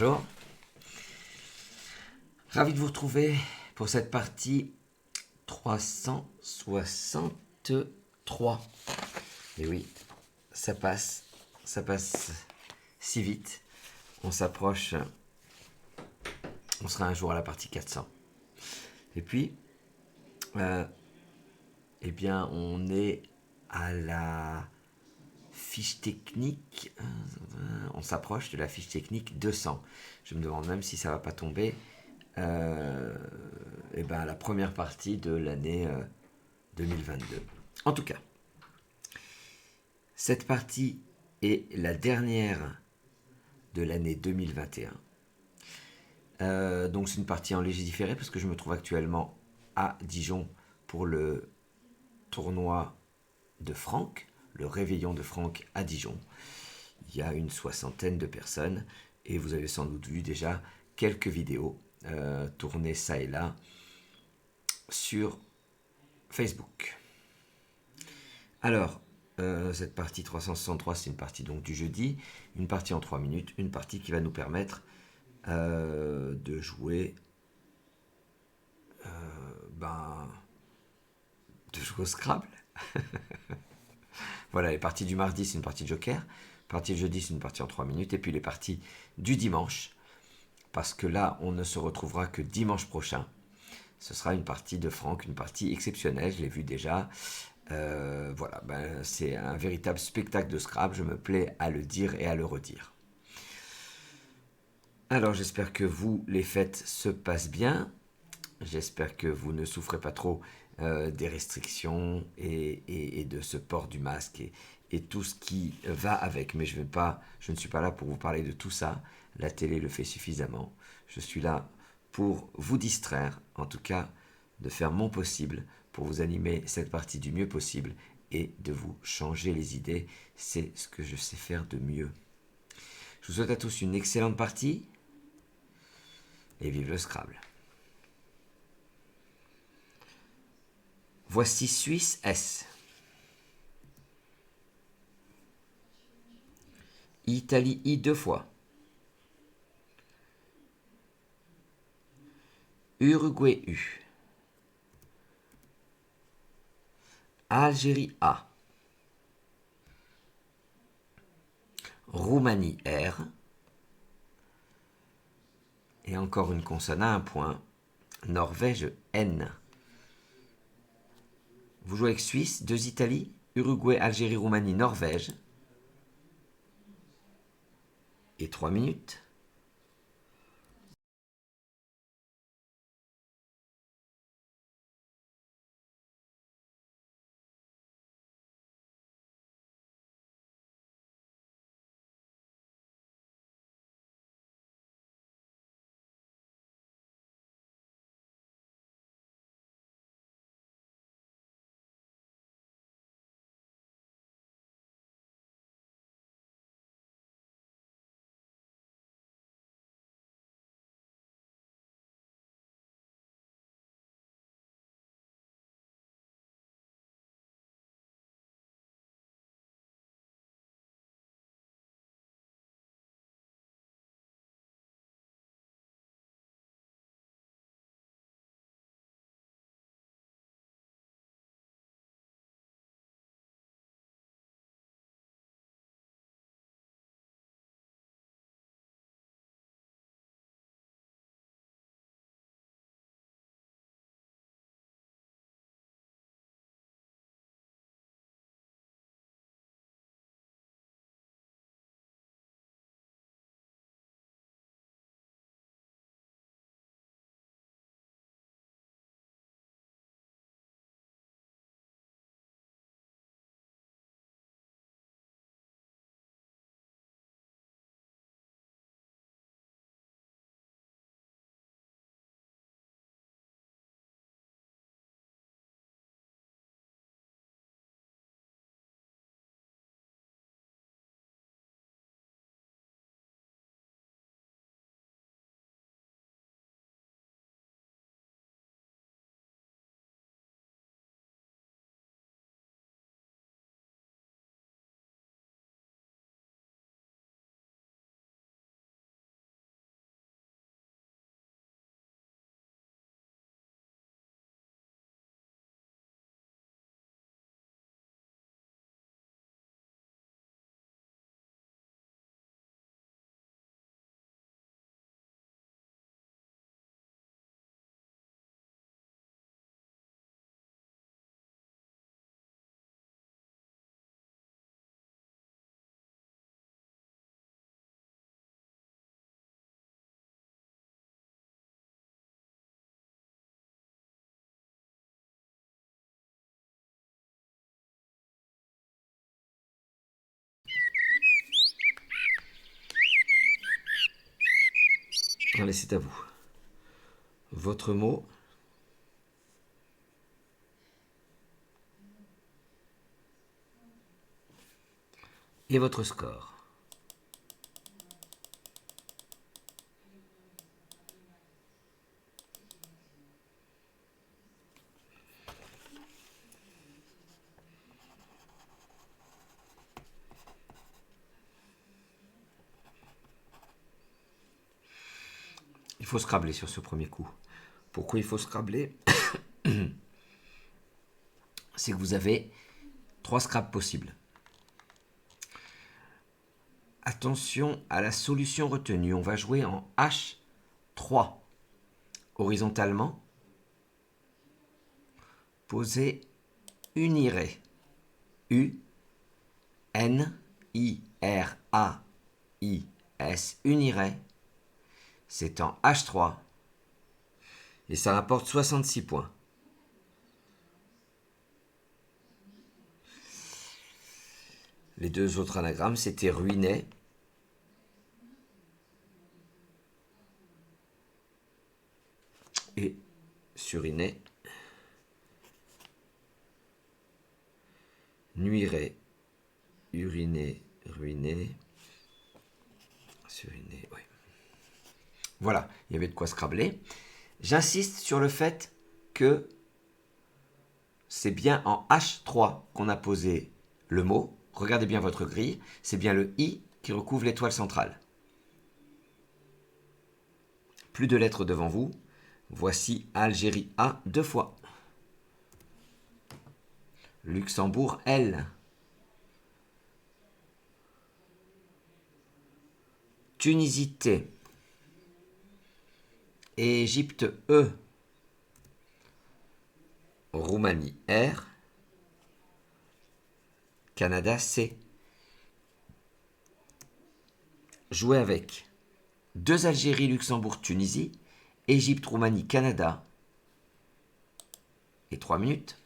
Bonjour. Ravi de vous retrouver pour cette partie 363. Et oui, ça passe si vite. On s'approche, on sera un jour à la partie 400. Et puis, eh bien, on est à la fiche technique, on s'approche de la fiche technique 200. Je me demande même si ça va pas tomber et ben, la première partie de l'année 2022. En tout cas, cette partie est la dernière de l'année 2021. Donc c'est une partie en léger différé parce que je me trouve actuellement à Dijon pour le tournoi de Franck, le réveillon de Franck à Dijon. Il y a une soixantaine de personnes et vous avez sans doute vu déjà quelques vidéos tournées ça et là sur Facebook. Alors, cette partie 363, c'est une partie donc du jeudi, une partie en 3 minutes, une partie qui va nous permettre de jouer au Scrabble. Voilà, les parties du mardi, c'est une partie de Joker. La partie du jeudi, c'est une partie en 3 minutes. Et puis les parties du dimanche, parce que là, on ne se retrouvera que dimanche prochain. Ce sera une partie de Franck, une partie exceptionnelle, je l'ai vu déjà. Voilà, c'est un véritable spectacle de Scrabble, je me plais à le dire et à le redire. Alors j'espère que vous, les fêtes se passent bien. J'espère que vous ne souffrez pas trop des restrictions et de ce port du masque et tout ce qui va avec. Mais je ne suis pas là pour vous parler de tout ça. La télé le fait suffisamment. Je suis là pour vous distraire, en tout cas de faire mon possible pour vous animer cette partie du mieux possible et de vous changer les idées. C'est ce que je sais faire de mieux. Je vous souhaite à tous une excellente partie et vive le Scrabble. Voici Suisse S. Italie I 2 fois. Uruguay U. Algérie A. Roumanie R. Et encore une consonne à un point. Norvège N. Vous jouez avec Suisse, 2 Italie, Uruguay, Algérie, Roumanie, Norvège. Et 3 minutes. Allez, c'est à vous. Votre mot. Et votre score. Il faut scrabler sur ce premier coup. Pourquoi il faut scrabler? C'est que vous avez 3 scrabs possibles. Attention à la solution retenue. On va jouer en H3. Horizontalement. Posez unirait. U, N, I, R, A, I, S. Unirait. C'est en H3. Et ça rapporte 66 points. Les 2 autres anagrammes, c'était ruiné et suriné. Nuirait, uriné, ruiné, suriné, oui. Voilà, il y avait de quoi scrabler. J'insiste sur le fait que c'est bien en H3 qu'on a posé le mot. Regardez bien votre grille. C'est bien le I qui recouvre l'étoile centrale. Plus de lettres devant vous. Voici Algérie A 2 fois. Luxembourg L. Tunisie T. Égypte E. Roumanie R. Canada C. Jouez avec 2 Algérie, Luxembourg, Tunisie, Égypte, Roumanie, Canada et 3 minutes.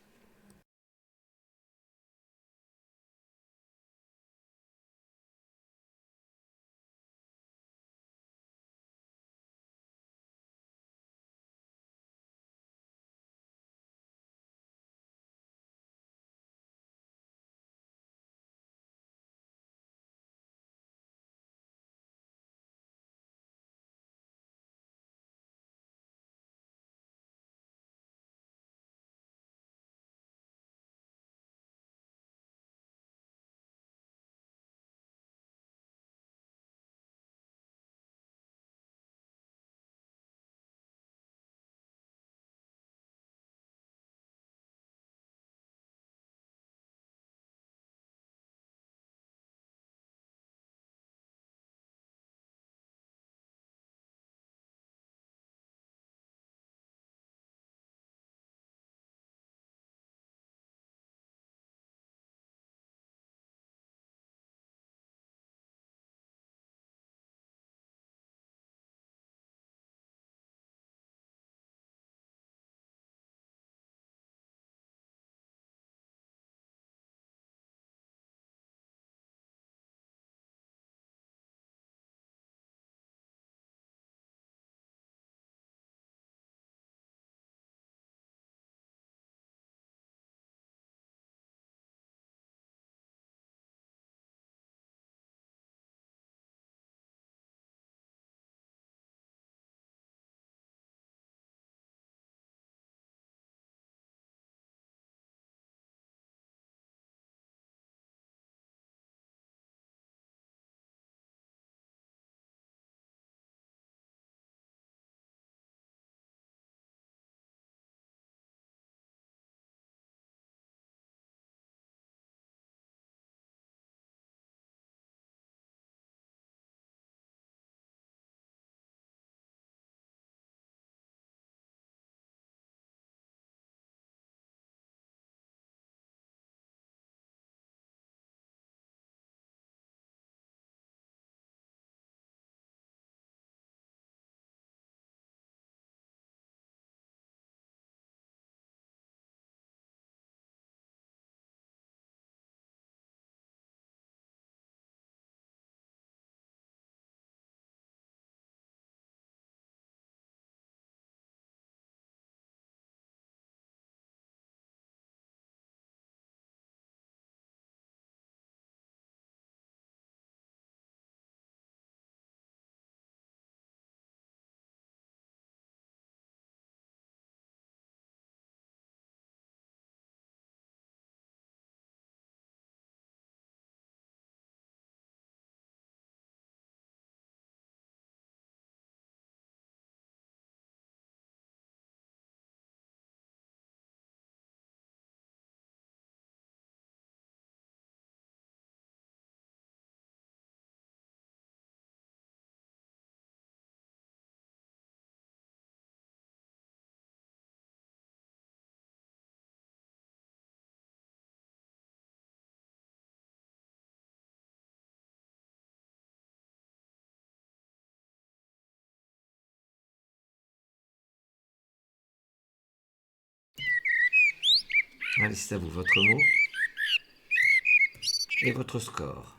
Allez, c'est à vous, votre mot et votre score.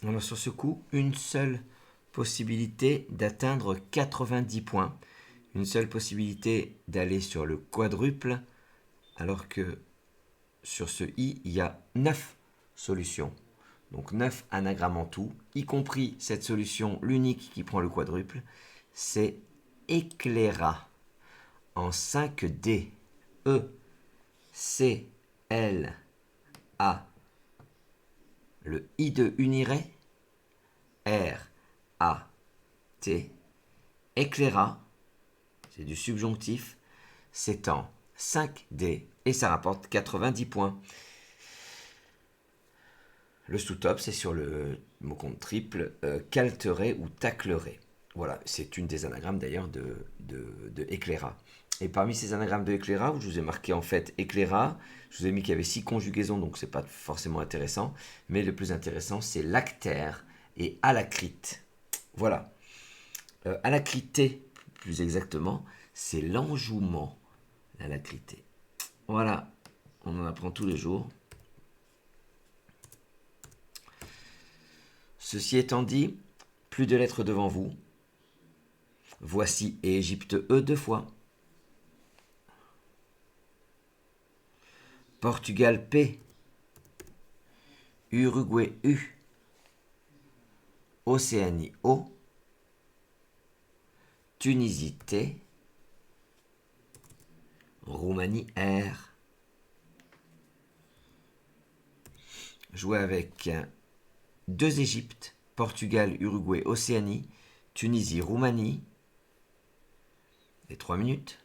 On a sur ce coup une seule possibilité d'atteindre 90 points, une seule possibilité d'aller sur le quadruple, alors que sur ce i, il y a 9 solutions. Donc 9 anagrammes en tout, y compris cette solution, l'unique qui prend le quadruple, c'est éclaira en 5D. E, C, L, A. Le I de unirait, R, A, T. Éclaira, c'est du subjonctif, c'est en 5D et ça rapporte 90 points. Le sous-top, c'est sur le mot compte triple, calterait ou taclerait. Voilà, c'est une des anagrammes d'ailleurs de éclaira. Et parmi ces anagrammes de éclaira, je vous ai marqué en fait éclaira, je vous ai mis qu'il y avait 6 conjugaisons, donc c'est pas forcément intéressant. Mais le plus intéressant, c'est lactaire et alacrite. Voilà. Alacrité, plus exactement, c'est l'enjouement, l'alacrité. Voilà, on en apprend tous les jours. Ceci étant dit, plus de lettres devant vous. Voici Égypte E 2 fois. Portugal P. Uruguay U. Océanie O. Tunisie T. Roumanie R. Jouer avec 2 Égyptes, Portugal, Uruguay, Océanie, Tunisie, Roumanie. Les 3 minutes.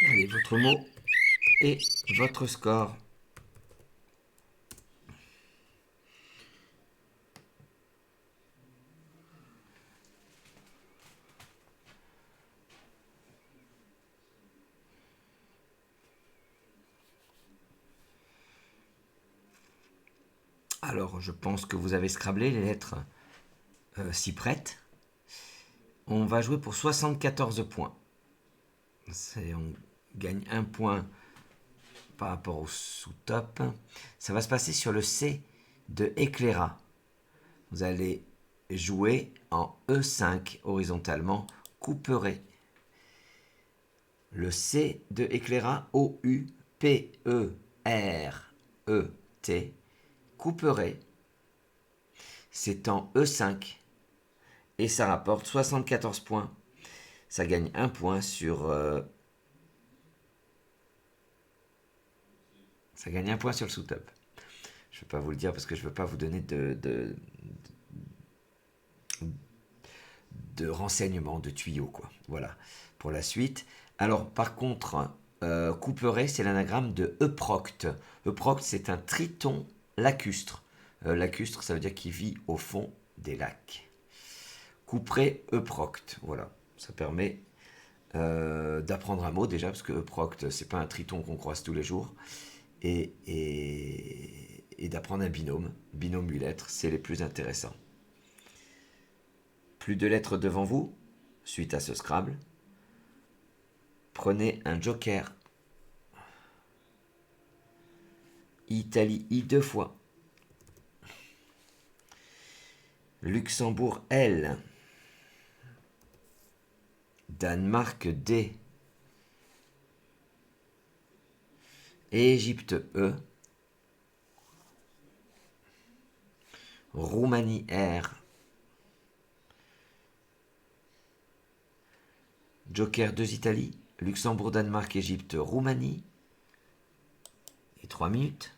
Allez, votre mot Et votre score. Alors, je pense que vous avez scrablé les lettres si prêtes. On va jouer pour 74 points. On gagne un point par rapport au sous-top. Ça va se passer sur le C de éclaira. Vous allez jouer en E5 horizontalement, couperez. Le C de éclaira, O-U-P-E-R-E-T, couperez. C'est en E5 et ça rapporte 74 points. Ça gagne un point sur... ça gagne un point sur le sous-top. Je ne vais pas vous le dire parce que je ne veux pas vous donner de renseignements, de tuyaux, quoi. Voilà, pour la suite. Alors, par contre, couperet, c'est l'anagramme de euprocte. Euprocte, c'est un triton lacustre. Lacustre, ça veut dire qu'il vit au fond des lacs. Couperet, euprocte. Voilà, ça permet d'apprendre un mot déjà, parce que euprocte, c'est pas un triton qu'on croise tous les jours. Et d'apprendre un binôme. Binôme 8 lettres, c'est les plus intéressants. Plus de lettres devant vous, suite à ce Scrabble. Prenez un joker. Italie I 2 fois. Luxembourg L. Danemark D. Égypte E. Roumanie R. Joker 2 Italie. Luxembourg, Danemark, Égypte, Roumanie. Et 3 minutes.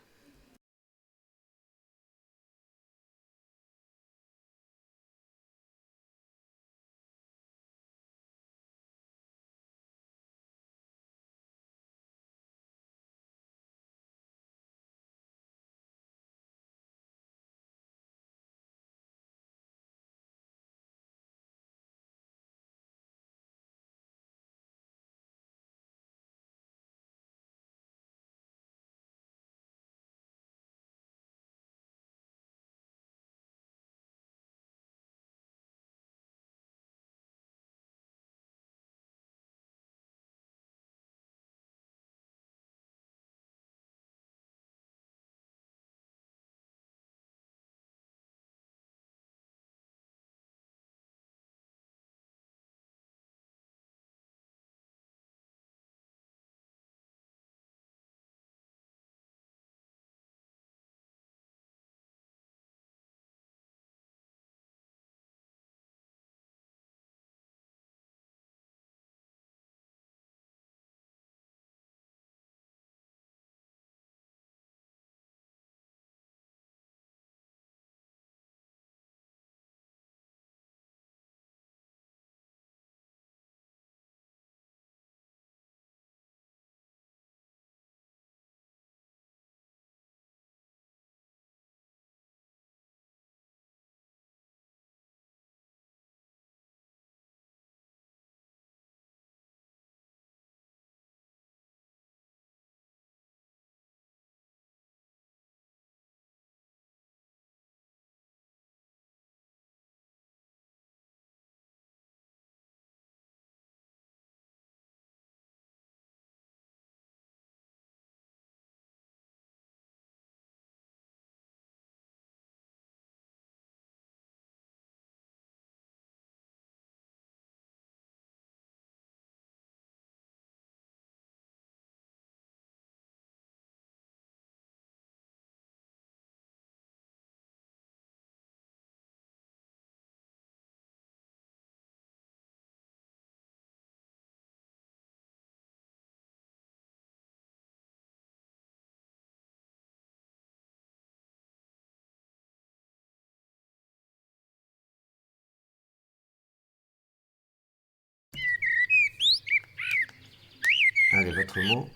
Allez, votre mot.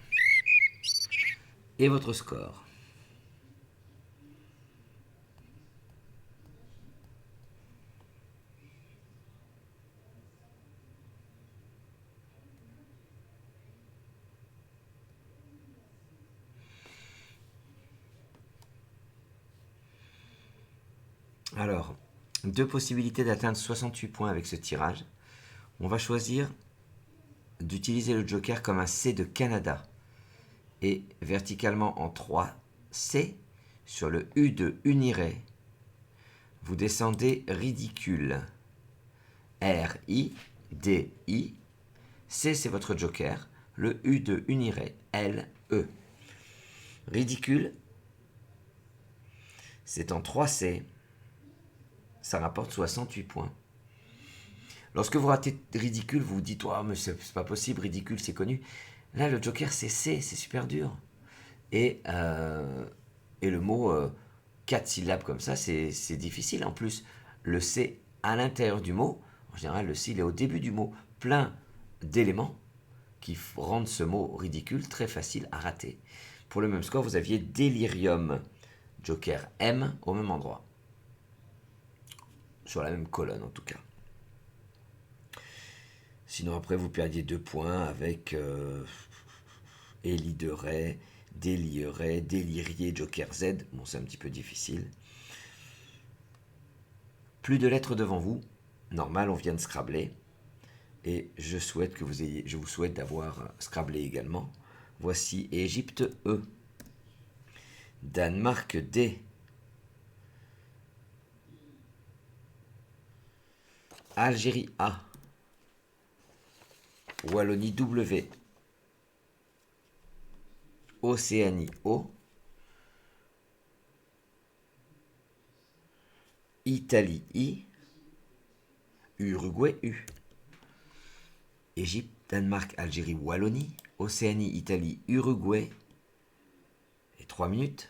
et votre score. Alors, deux possibilités d'atteindre 68 points avec ce tirage. On va choisir d'utiliser le joker comme un C de Canada et verticalement en 3 C sur le U de Uniray. Vous descendez ridicule. R, I, D, I. C, c'est votre joker. Le U de Uniray. L, E. Ridicule, c'est en 3 C. Ça rapporte 68 points. Lorsque vous ratez ridicule, vous vous dites oh, mais c'est pas possible, ridicule, c'est connu. Là, le joker, c'est C, c'est super dur. Et le mot 4 syllabes comme ça, c'est difficile. En plus, le C à l'intérieur du mot, en général, le C, il est au début du mot, plein d'éléments qui rendent ce mot ridicule très facile à rater. Pour le même score, vous aviez délirium, joker M, au même endroit. Sur la même colonne, en tout cas. Sinon, après, vous perdiez 2 points avec Élideray, Délieray, Délirier, Joker Z. Bon, c'est un petit peu difficile. Plus de lettres devant vous. Normal, on vient de scrabler. Et je vous souhaite d'avoir scrablé également. Voici Égypte E. Danemark D. Algérie A. Wallonie W. Océanie O. Italie I. Uruguay U. Égypte, Danemark, Algérie, Wallonie. Océanie, Italie, Uruguay. Et 3 minutes.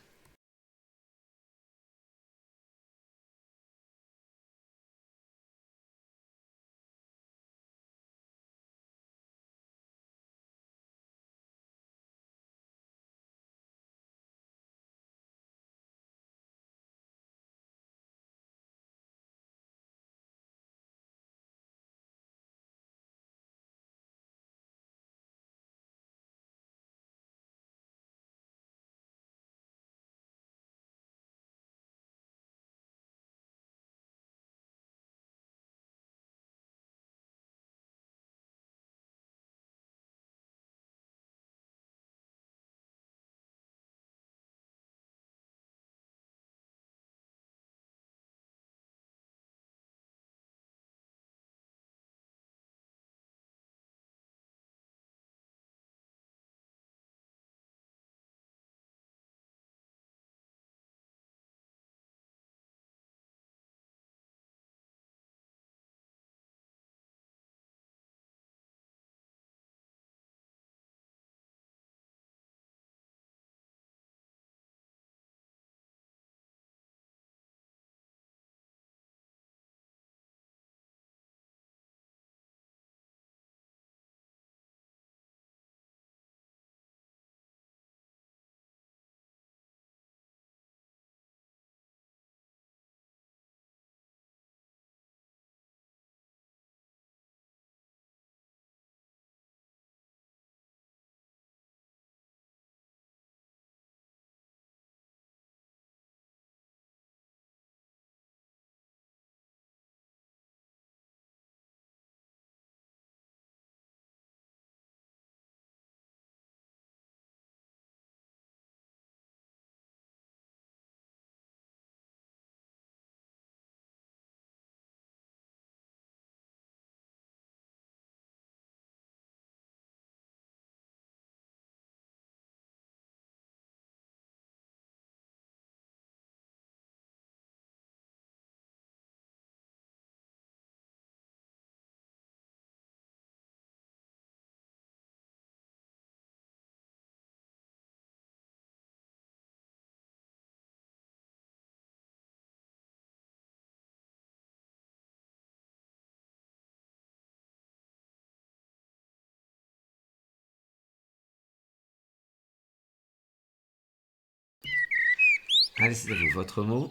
Allez, c'est à vous. Votre mot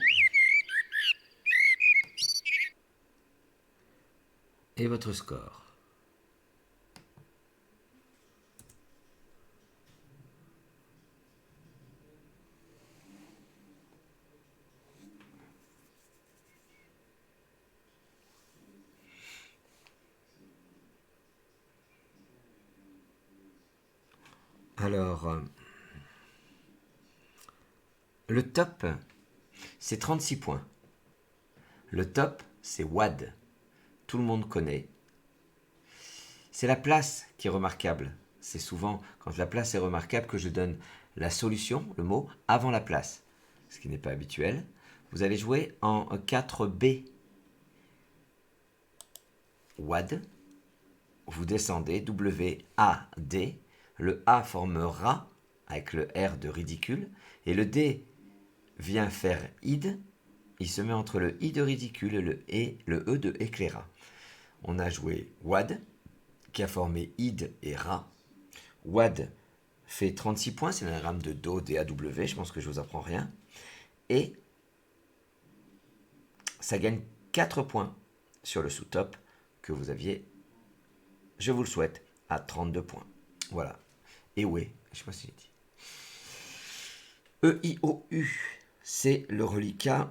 et votre score. Alors, le top, c'est 36 points. Le top, c'est WAD. Tout le monde connaît. C'est la place qui est remarquable. C'est souvent quand la place est remarquable que je donne la solution, le mot, avant la place. Ce qui n'est pas habituel. Vous allez jouer en 4B. WAD. Vous descendez W-A-D. Le A forme rat avec le R de ridicule. Et le D vient faire id. Il se met entre le I de ridicule et le E de éclaira. On a joué WAD, qui a formé id et rat. WAD fait 36 points, c'est l'anagramme de Do, D-A-W, je pense que je vous apprends rien. Et ça gagne 4 points sur le sous-top que vous aviez, je vous le souhaite, à 32 points. Voilà. Et ouais, je sais pas si j'ai dit. E-I-O-U, c'est le reliquat.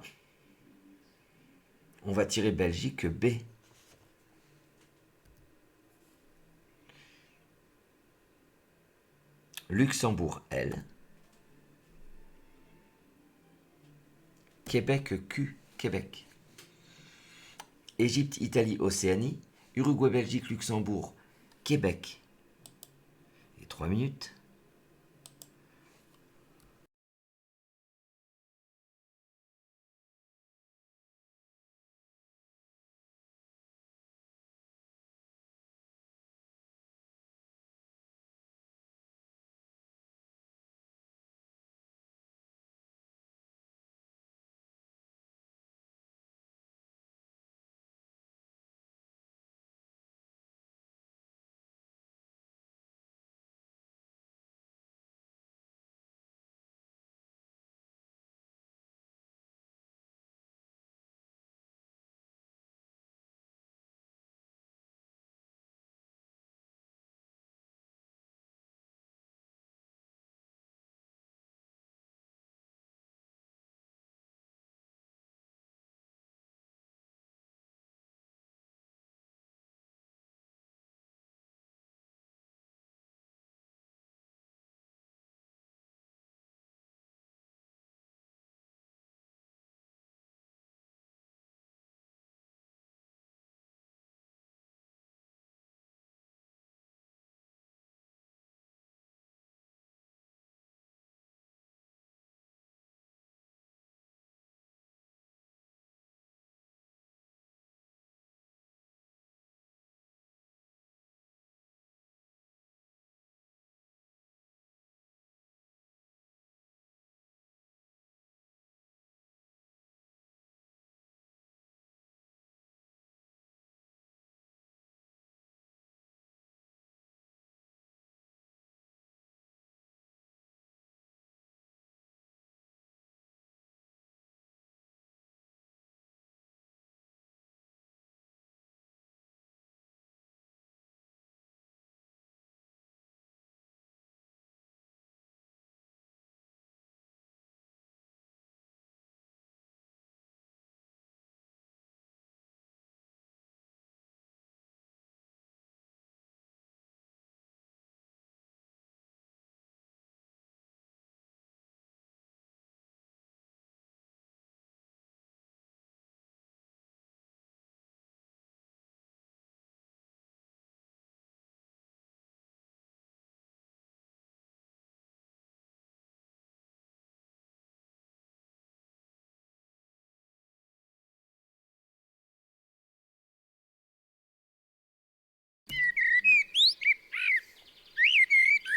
On va tirer Belgique B. Luxembourg L. Québec Q, Québec. Égypte, Italie, Océanie. Uruguay, Belgique, Luxembourg, Québec. Et 3 minutes.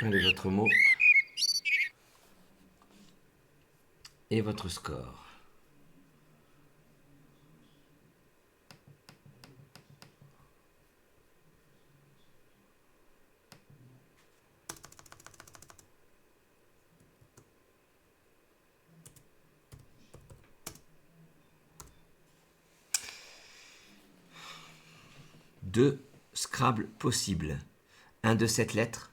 Allez, votre mot et votre score. 2 Scrabble possibles. Un de 7 lettres,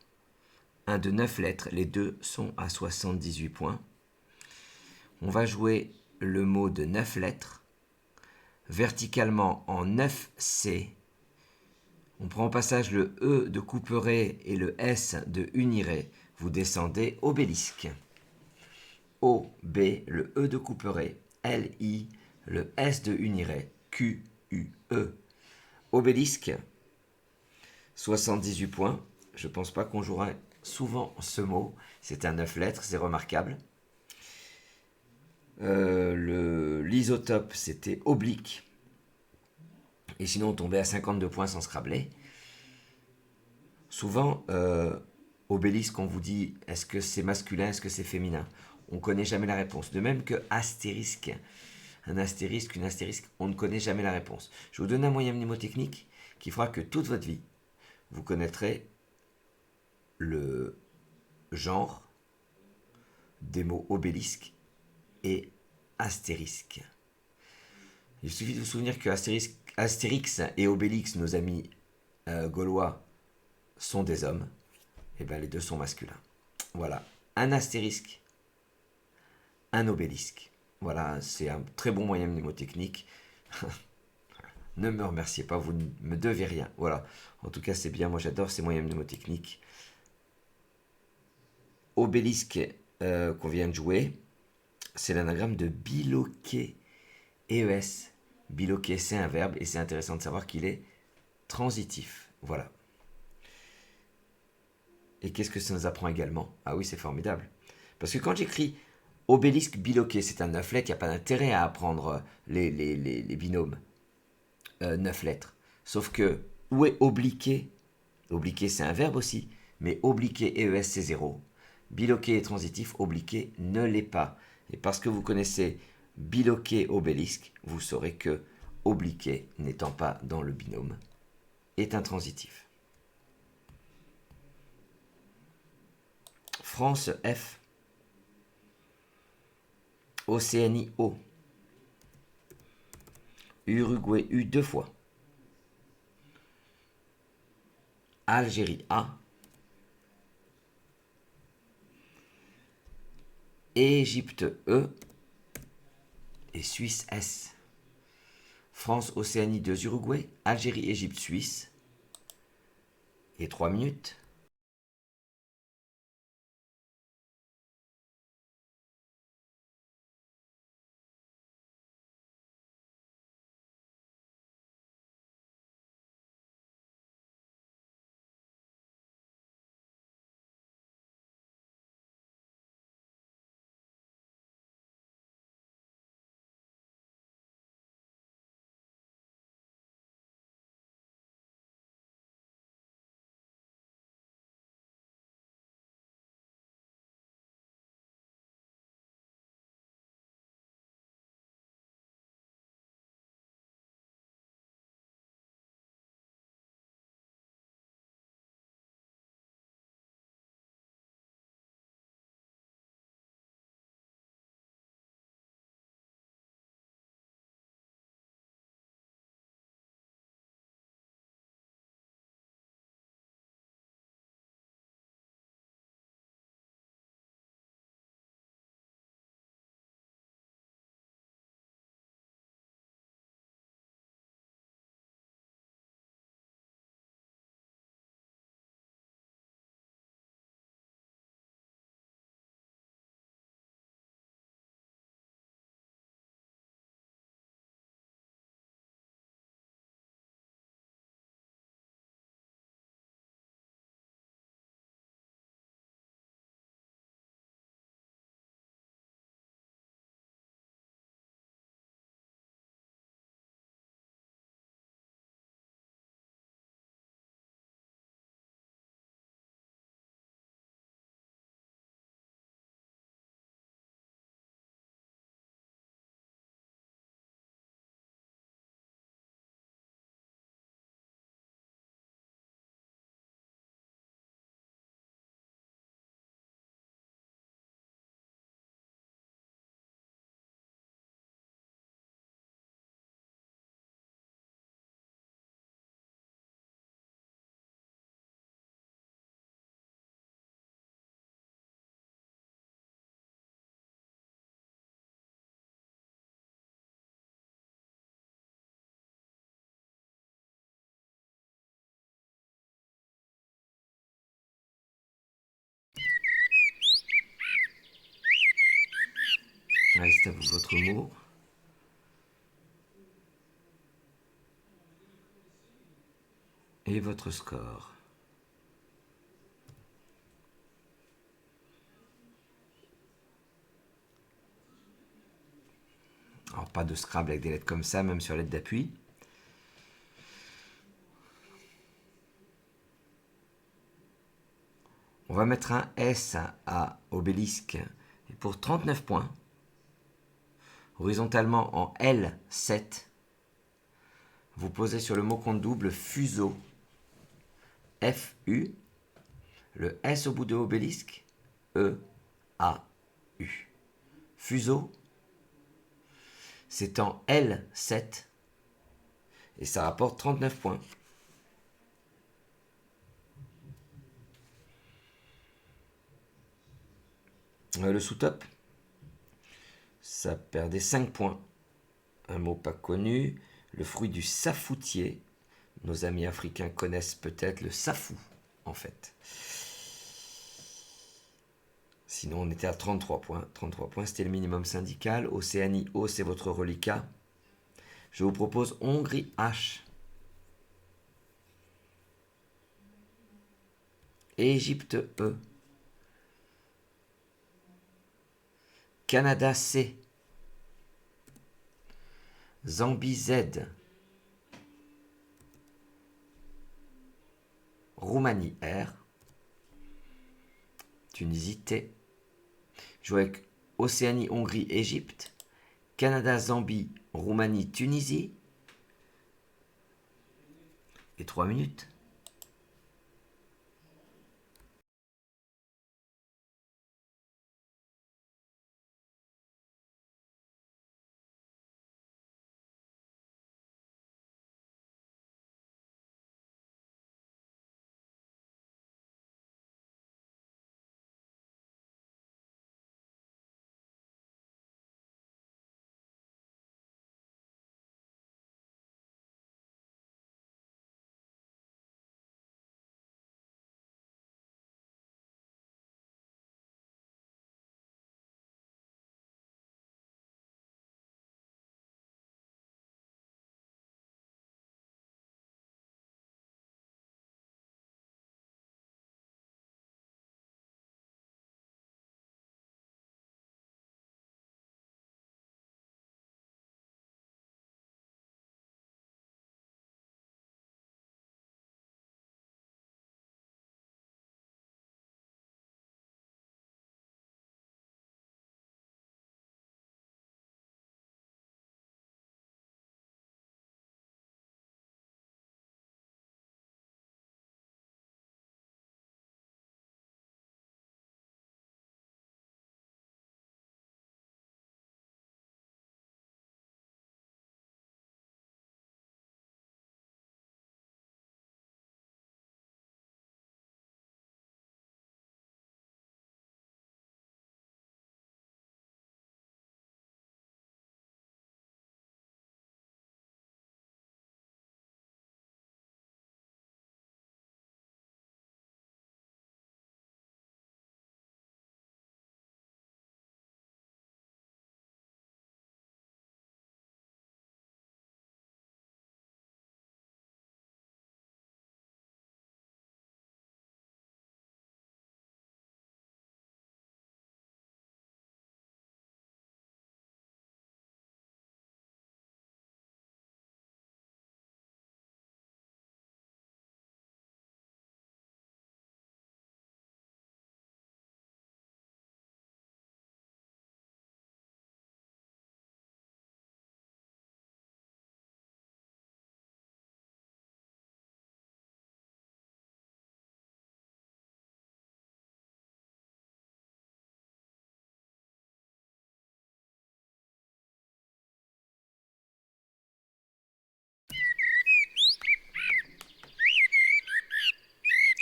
un de 9 lettres. Les deux sont à 78 points. On va jouer le mot de 9 lettres, verticalement en 9C. On prend au passage le E de couperet et le S de uniret. Vous descendez obélisque. O, B, le E de couperet. L, I, le S de uniret. Q, U, E. Obélisque, 78 points. Je ne pense pas qu'on jouera souvent ce mot. C'est un 9 lettres, c'est remarquable. L'isotope, c'était oblique. Et sinon, on tombait à 52 points sans Scrabble. Souvent, obélisque, on vous dit est-ce que c'est masculin, est-ce que c'est féminin? On ne connaît jamais la réponse. De même que astérisque. Un astérisque, une astérisque, on ne connaît jamais la réponse. Je vous donne un moyen mnémotechnique qui fera que toute votre vie, vous connaîtrez le genre des mots obélisque et astérisque. Il suffit de vous souvenir que Astérix et Obélix, nos amis gaulois, sont des hommes. Et bien les deux sont masculins. Voilà, un astérisque, un obélisque. Voilà, c'est un très bon moyen mnémotechnique. Ne me remerciez pas, vous ne me devez rien. Voilà, en tout cas c'est bien, moi j'adore ces moyens mnémotechniques. Obélisque qu'on vient de jouer, c'est l'anagramme de biloquer, ES. Biloquer, c'est un verbe et c'est intéressant de savoir qu'il est transitif. Voilà. Et qu'est-ce que ça nous apprend également? Ah oui, c'est formidable. Parce que quand j'écris obélisque biloqué, c'est un 9 lettres, il n'y a pas d'intérêt à apprendre les binômes 9 lettres. Sauf que, où est obliqué? Obliqué, c'est un verbe aussi, mais obliqué ES, c'est 0. Biloqué est transitif, obliqué ne l'est pas. Et parce que vous connaissez biloqué obélisque, vous saurez que obliqué, n'étant pas dans le binôme, est intransitif. France F. Océanie O. Uruguay U 2 fois. Algérie A. Égypte E. Et Suisse S. France Océanie 2 Uruguay. Algérie Égypte Suisse. Et 3 minutes. Allez, c'est à vous, votre mot. Et votre score. Alors, pas de Scrabble avec des lettres comme ça, même sur lettres d'appui. On va mettre un S à obélisque. Et pour 39 points, horizontalement en L7, vous posez sur le mot compte double fuseau, F-U, le S au bout de obélisque, E-A-U. Fuseau, c'est en L7 et ça rapporte 39 points. Le sous-top, ça perdait 5 points. Un mot pas connu, le fruit du safoutier. Nos amis africains connaissent peut-être le safou, en fait. Sinon, on était à 33 points. 33 points, c'était le minimum syndical. Océanie O, c'est votre reliquat. Je vous propose Hongrie H. Égypte E. Canada C. Zambie Z. Roumanie R. Tunisie T. Je joue avec Océanie, Hongrie, Égypte. Canada, Zambie, Roumanie, Tunisie. Et 3 minutes.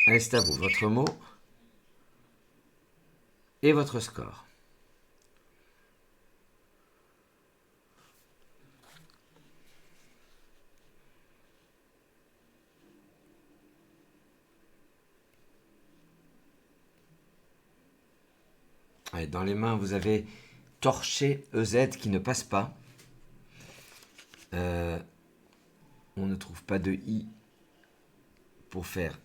Allez, c'est à vous, votre mot et votre score. Allez, dans les mains, vous avez torcher EZ qui ne passe pas. On ne trouve pas de I pour faire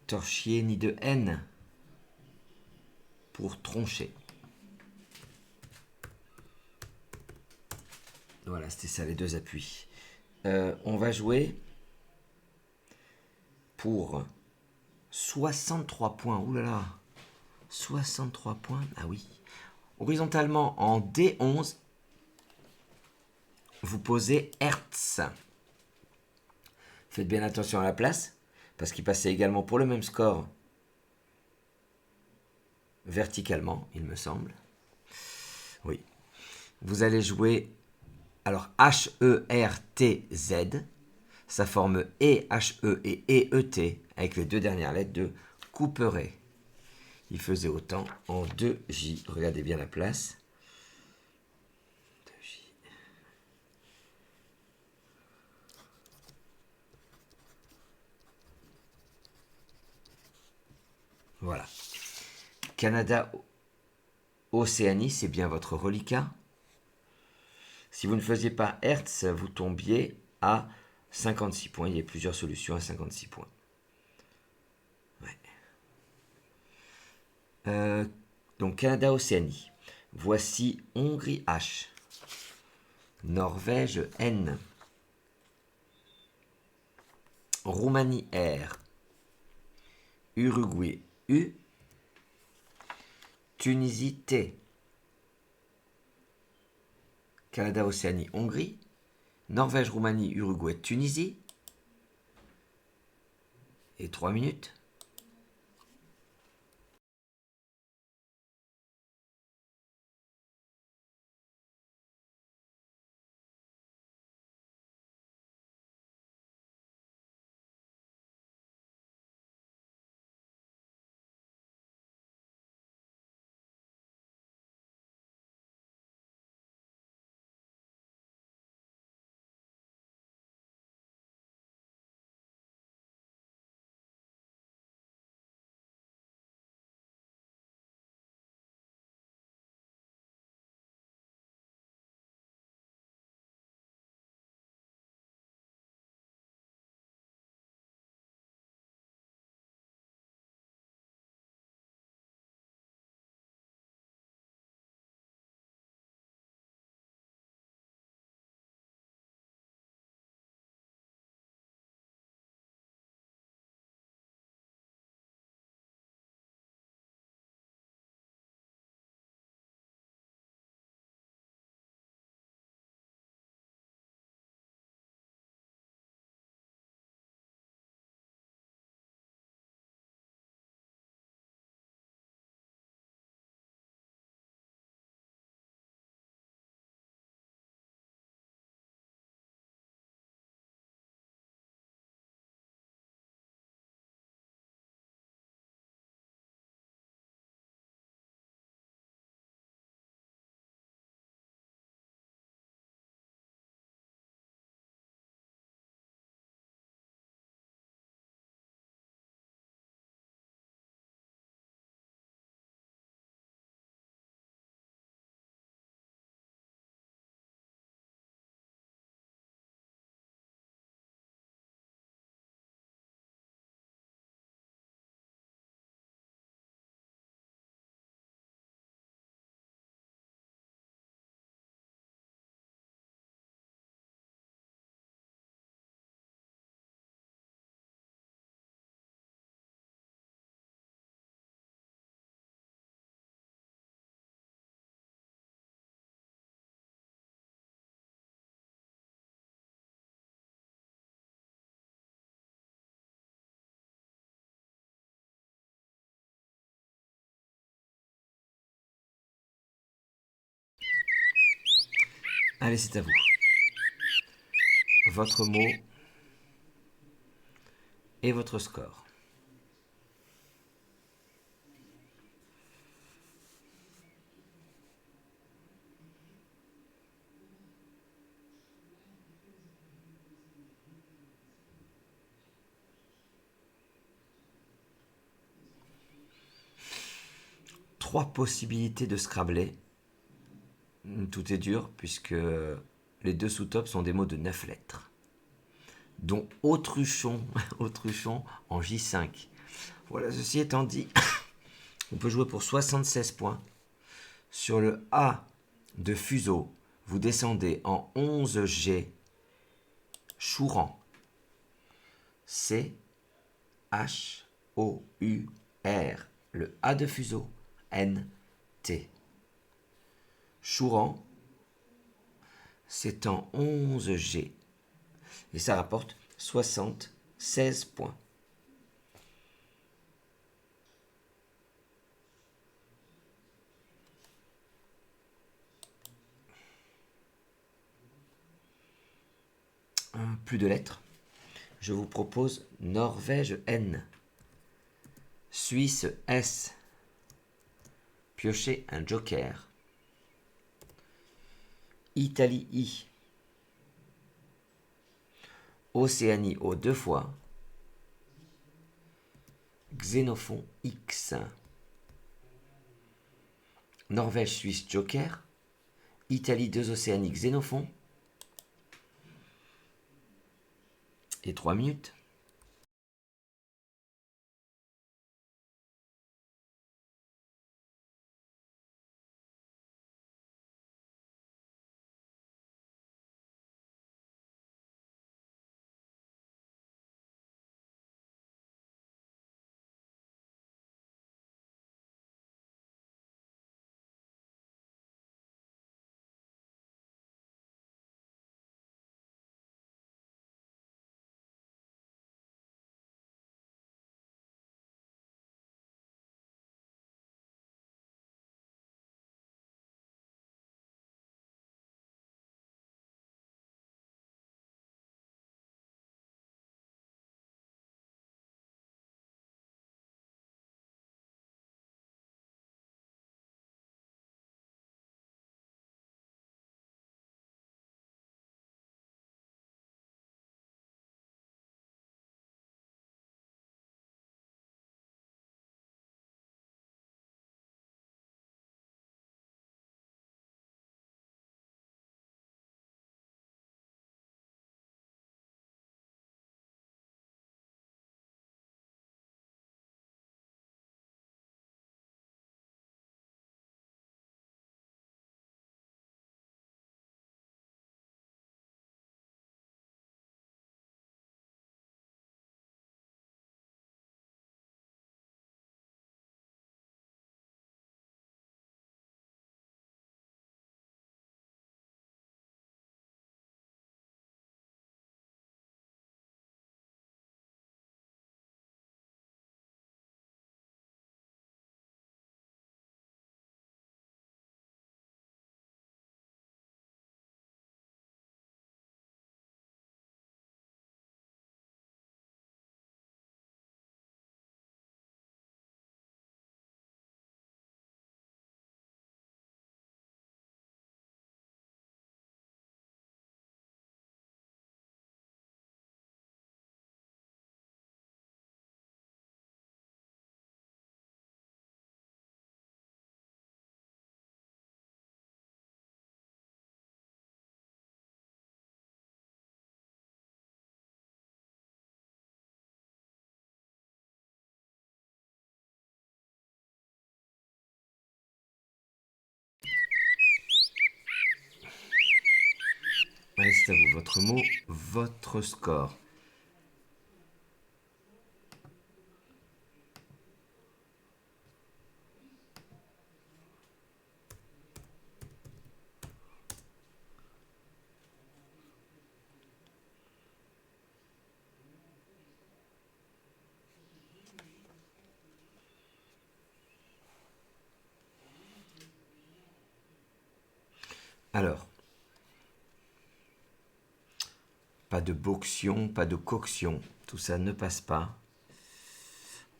torchier, ni de N pour troncher. Voilà, c'était ça les deux appuis. On va jouer pour 63 points. Ouh là là, 63 points. Ah oui. Horizontalement en D11, vous posez Hertz. Faites bien attention à la place, parce qu'il passait également pour le même score verticalement, il me semble. Oui. Vous allez jouer, alors H-E-R-T-Z, ça forme E-H-E et E-E-T, avec les deux dernières lettres de Couperet. Il faisait autant en 2J. Regardez bien la place. 2J. Voilà. Canada, Océanie, c'est bien votre reliquat. Si vous ne faisiez pas Hertz, vous tombiez à 56 points. Il y a plusieurs solutions à 56 points. Ouais. Donc Canada, Océanie. Voici Hongrie H. Norvège N. Roumanie R. Uruguay U. Tunisie T. Canada, Océanie, Hongrie. Norvège, Roumanie, Uruguay, Tunisie. Et 3 minutes. Allez, c'est à vous. Votre mot et votre score. Trois possibilités de Scrabble. Tout est dur puisque les deux sous-tops sont des mots de 9 lettres, dont autruchon, autruchon en J5. Voilà, ceci étant dit, on peut jouer pour 76 points. Sur le A de fuseau, vous descendez en 11G, Chouran. C-H-O-U-R. Le A de fuseau, N-T. Chouran, c'est en 11G. Et ça rapporte 76 points. Plus de lettres. Je vous propose Norvège N. Suisse S. Piochez un joker. Italie I. Océanie O 2 fois. Xénophon X. Norvège Suisse joker. Italie 2 Océanie Xénophon. Et 3 minutes. Allez, c'est à vous. Votre mot, votre score. Alors, pas de boction, pas de coction. Tout ça ne passe pas.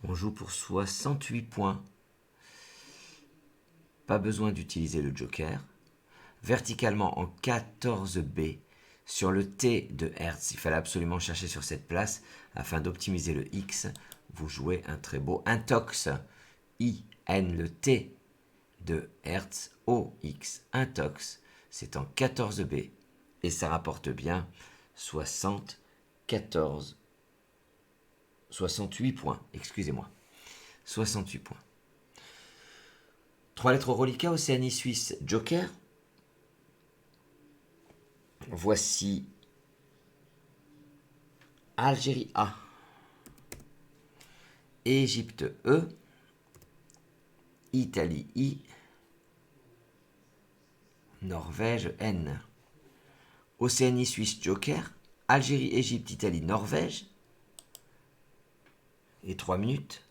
On joue pour 68 points. Pas besoin d'utiliser le joker. Verticalement en 14B. Sur le T de Hertz, il fallait absolument chercher sur cette place afin d'optimiser le X. Vous jouez un très beau intox. I-N, le T de Hertz, OX, intox, c'est en 14B et ça rapporte bien 68 points, excusez-moi, 68 points. 3 lettres au reliquat, Océanie Suisse, Joker. Voici Algérie A, Égypte E, Italie I, Norvège N. Océanie Suisse Joker, Algérie, Égypte, Italie, Norvège. Et 3 minutes.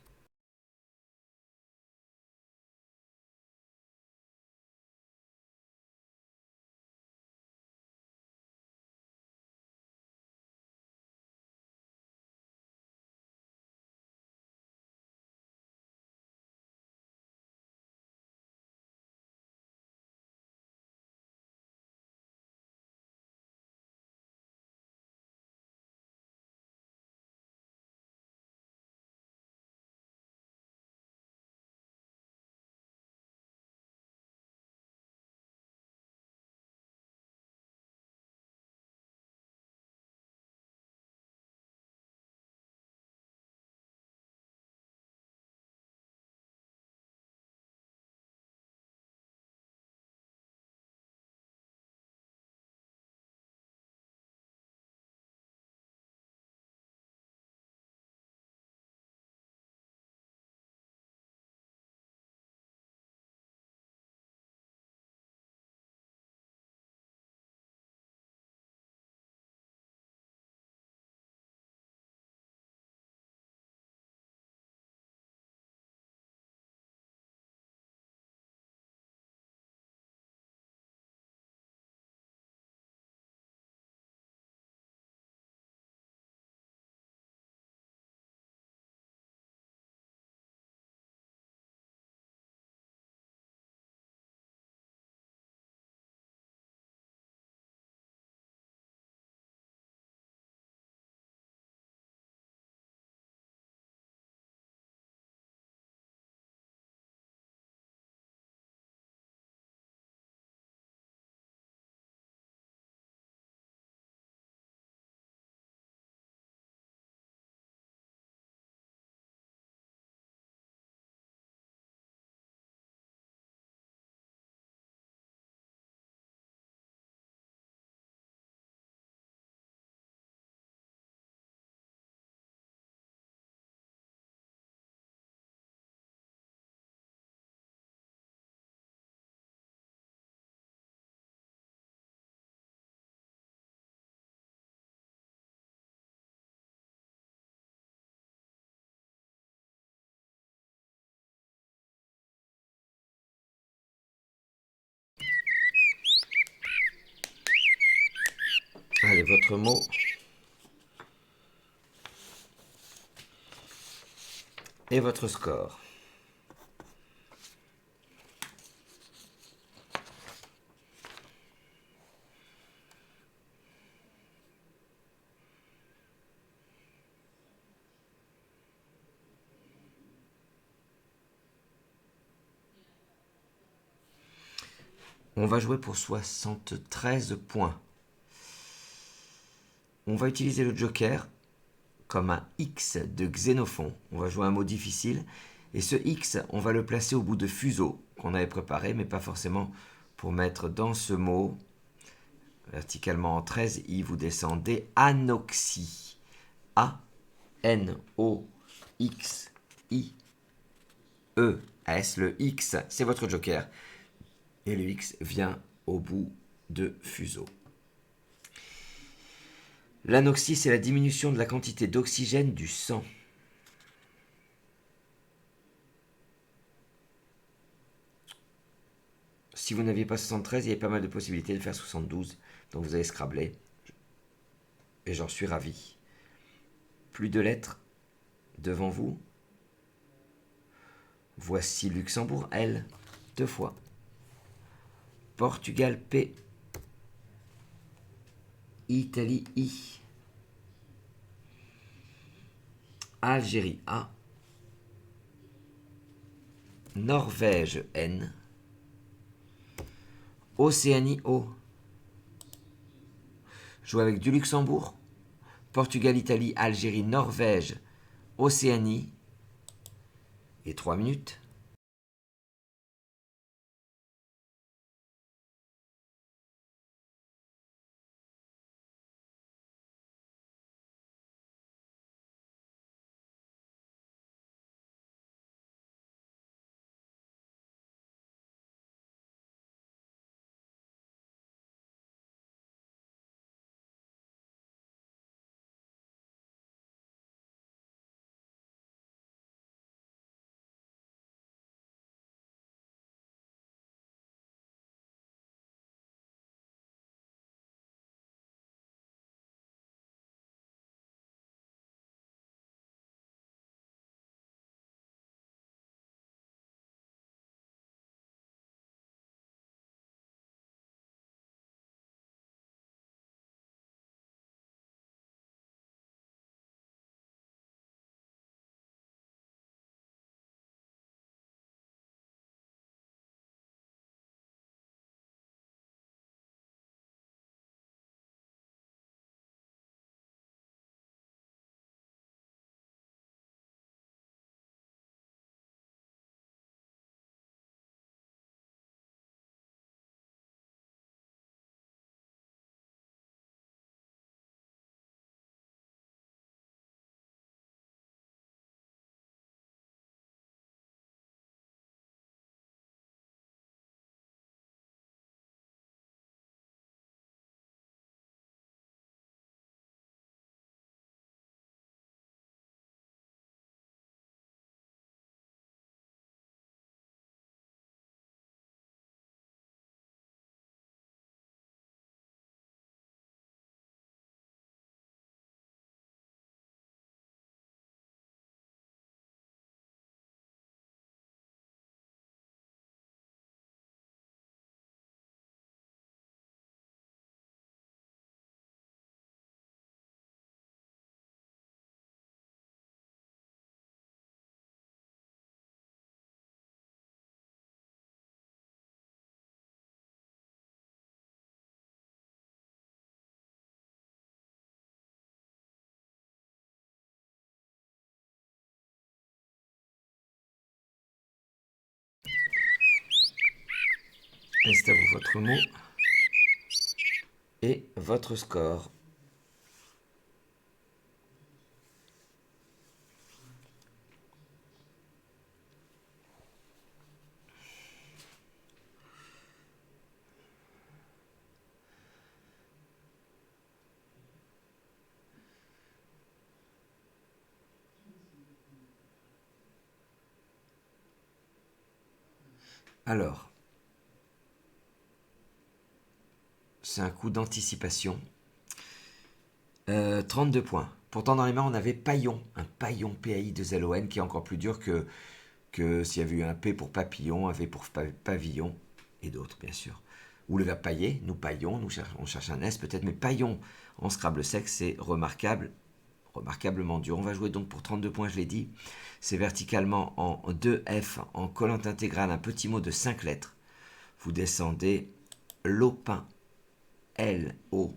Allez, votre mot. Et votre score. On va jouer pour 73 points. On va utiliser le joker comme un X de Xénophon. On va jouer un mot difficile. Et ce X, on va le placer au bout de fuseau qu'on avait préparé, mais pas forcément pour mettre dans ce mot. Verticalement en 13 I, vous descendez anoxie. A-N-O-X-I-E-S. Le X, c'est votre joker. Et le X vient au bout de fuseau. L'anoxie, c'est la diminution de la quantité d'oxygène du sang. Si vous n'aviez pas 73, il y avait pas mal de possibilités de faire 72. Donc vous avez scrablé. Et j'en suis ravi. Plus de lettres devant vous. Voici Luxembourg, L, 2 fois. Portugal, P. Italie, I. Algérie, A. Norvège, N. Océanie, O. Jouer avec du Luxembourg. Portugal, Italie, Algérie, Norvège, Océanie. Et 3 minutes. Est à vous votre mot et votre score. Alors, c'est un coup d'anticipation. 32 points. Pourtant, dans les mains, on avait Paillon, un Paillon PAI2LON qui est encore plus dur que s'il y avait eu un P pour papillon, un V pour pavillon, et d'autres, bien sûr. Ou le verbe pailler, nous paillons, on cherche un S peut-être, mais paillon en Scrabble sec, c'est remarquable, remarquablement dur. On va jouer donc pour 32 points, je l'ai dit. C'est verticalement en 2F, en collante intégrale, un petit mot de 5 lettres. Vous descendez Lopin, L-O-P-I-N.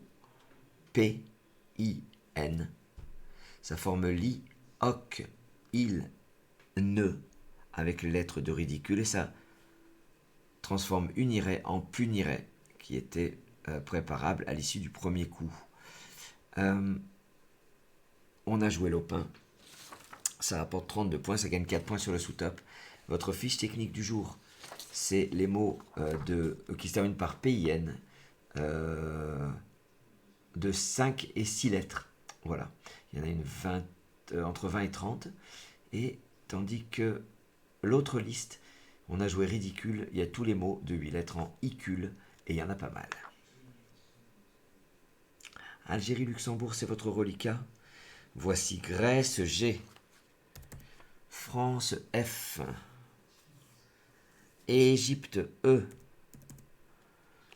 Ça forme li, hoc, il, ne, avec les lettres de ridicule, et ça transforme unirait en punirait, qui était préparable à l'issue du premier coup. On a joué l'opin, ça rapporte 32 points, ça gagne 4 points sur le sous-top. Votre fiche technique du jour, c'est les mots qui se terminent par PIN, de 5 et 6 lettres. Voilà, il y en a entre 20 et 30. Et tandis que l'autre liste, on a joué ridicule, il y a tous les mots de 8 lettres en icule, et il y en a pas mal. Algérie-Luxembourg, c'est votre reliquat. Voici Grèce G, France F, Égypte E,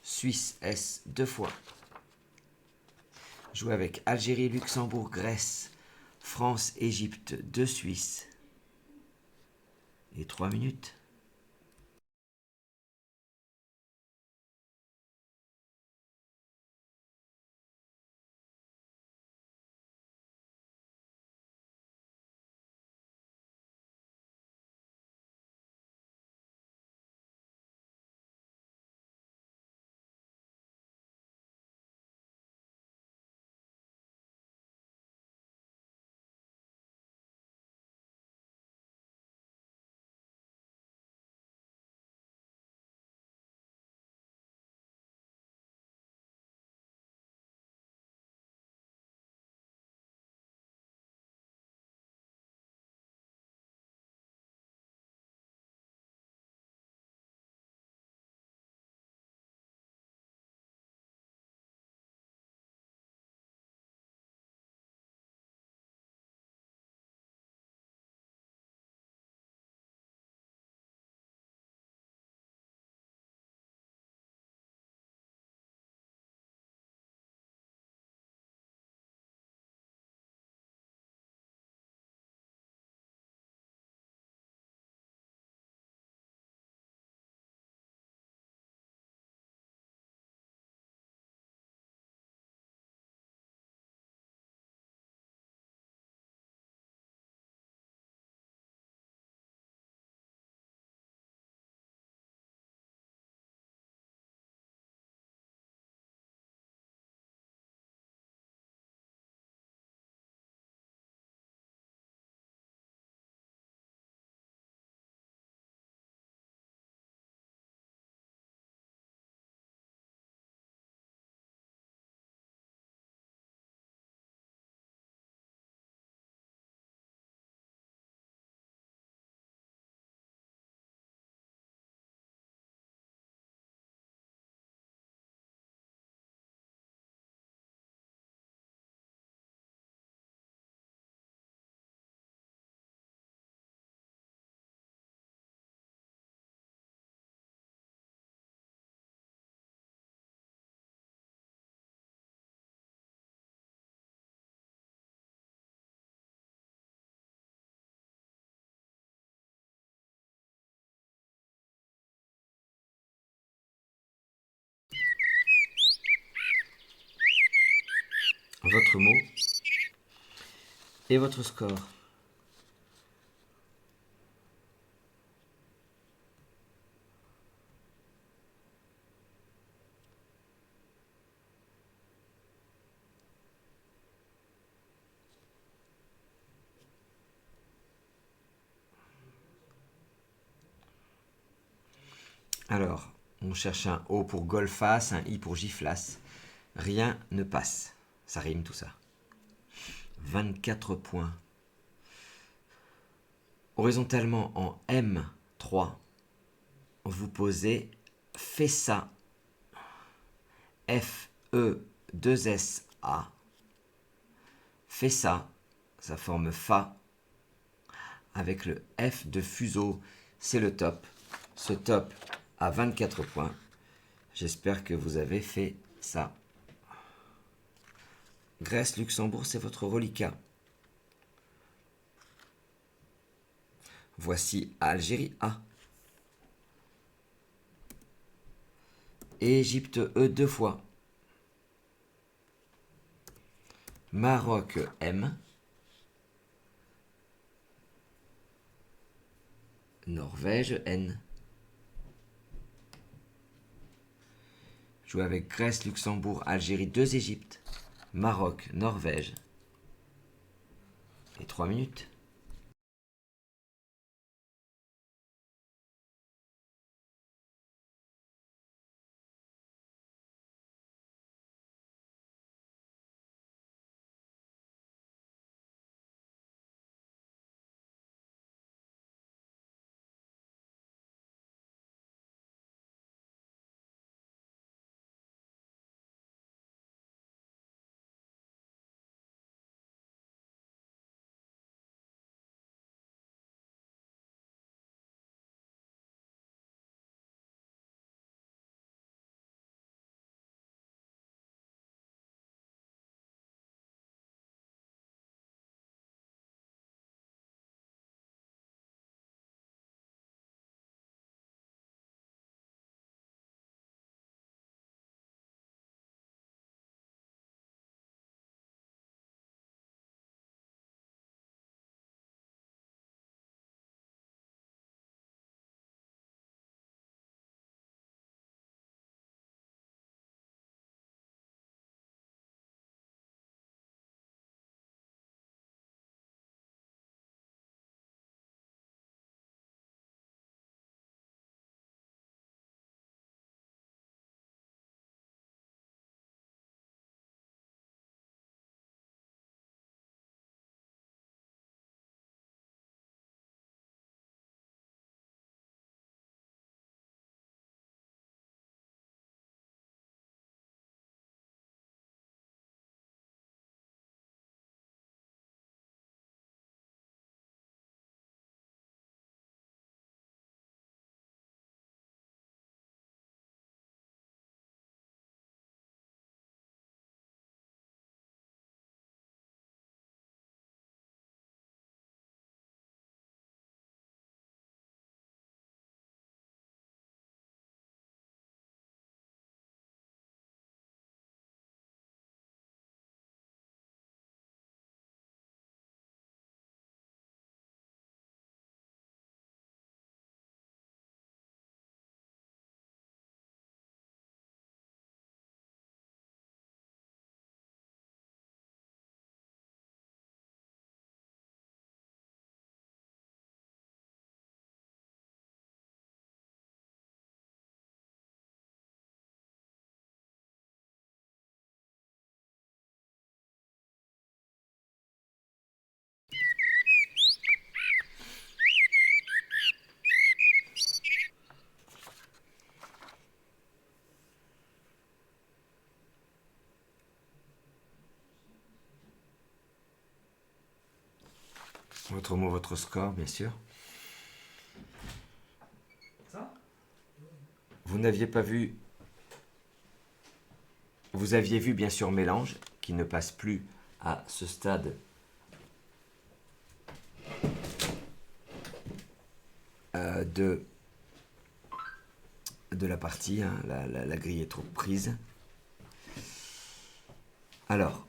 Suisse S 2 fois. Jouer avec Algérie-Luxembourg, Grèce, France, Égypte 2 Suisse. Et 3 minutes. votre mot et votre score. Alors, on cherche un O pour golfas, un I pour giflas. Rien ne passe. Ça rime tout ça. 24 points. Horizontalement en M3, vous posez Fessa, F-E-2-S-A. Fessa, ça forme Fa, avec le F de fuseau, c'est le top. Ce top a 24 points. J'espère que vous avez fait ça. Grèce, Luxembourg, c'est votre reliquat. Voici Algérie A. Égypte E 2 fois. Maroc M. Norvège N. Jouer avec Grèce, Luxembourg, Algérie, 2 Égypte. Maroc, Norvège. Et 3 minutes. Votre mot, votre score, bien sûr. Vous n'aviez pas vu... Vous aviez vu, bien sûr, Mélange, qui ne passe plus à ce stade de la partie. Hein. La grille est trop prise. Alors,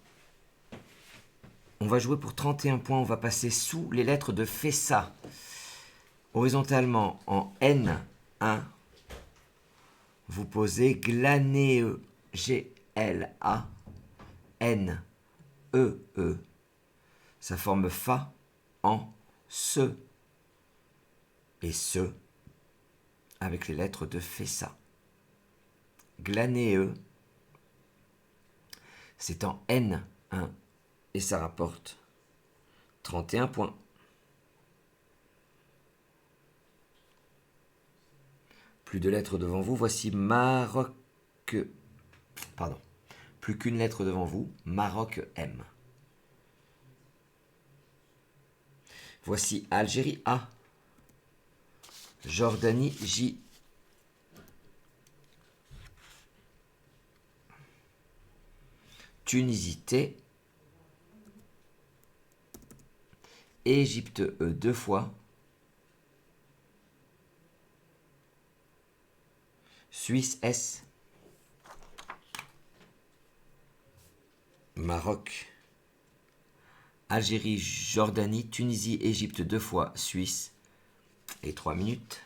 On va jouer pour 31 points. On va passer sous les lettres de Fessa. Horizontalement, en N1, vous posez glanéeux. G-L-A-N-E-E. Ça forme Fa en Se. Et Se avec les lettres de Fessa. Glanéeux. C'est en N1 et ça rapporte 31 points. Plus de lettres devant vous, voici Maroc. Pardon. Plus qu'une lettre devant vous, Maroc M. Voici Algérie A. Jordanie J. Tunisie T. Égypte E 2 fois. Suisse S. Maroc. Algérie, Jordanie, Tunisie, Égypte 2 fois, Suisse. Et 3 minutes.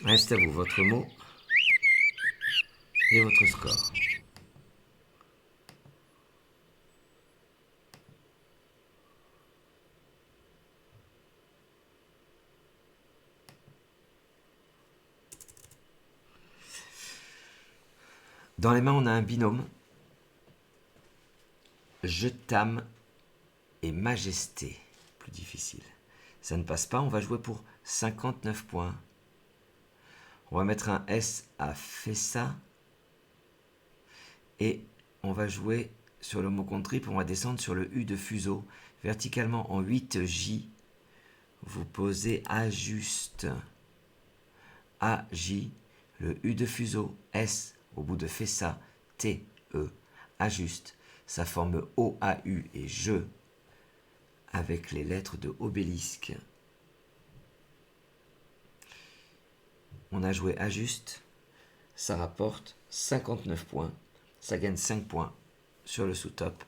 Reste à vous votre mot et votre score. Dans les mains, on a un binôme. Je t'aime et majesté. Plus difficile. Ça ne passe pas, on va jouer pour 59 points. On va mettre un S à Fessa. Et on va jouer sur le mot contre triple, on va descendre sur le U de fuseau. Verticalement en 8J, vous posez ajuste. AJ, le U de fuseau, S au bout de Fessa, A-J-U-S-T-E, ajuste, sa forme O-A-U et je, avec les lettres de obélisque. On a joué ajuste, ça rapporte 59 points, ça gagne 5 points sur le sous-top,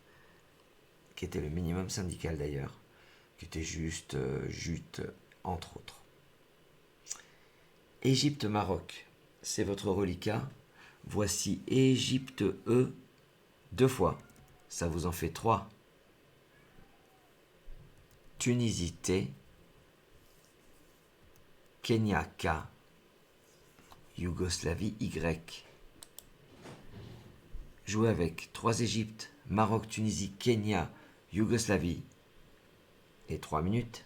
qui était le minimum syndical d'ailleurs, qui était juste jute, entre autres. Égypte-Maroc, c'est votre reliquat. Voici Égypte-E, 2 fois, ça vous en fait 3. Tunisie-T, Kenya-K, Yougoslavie-Y. Jouez avec 3 Égyptes, Maroc, Tunisie, Kenya, Yougoslavie. Et 3 minutes.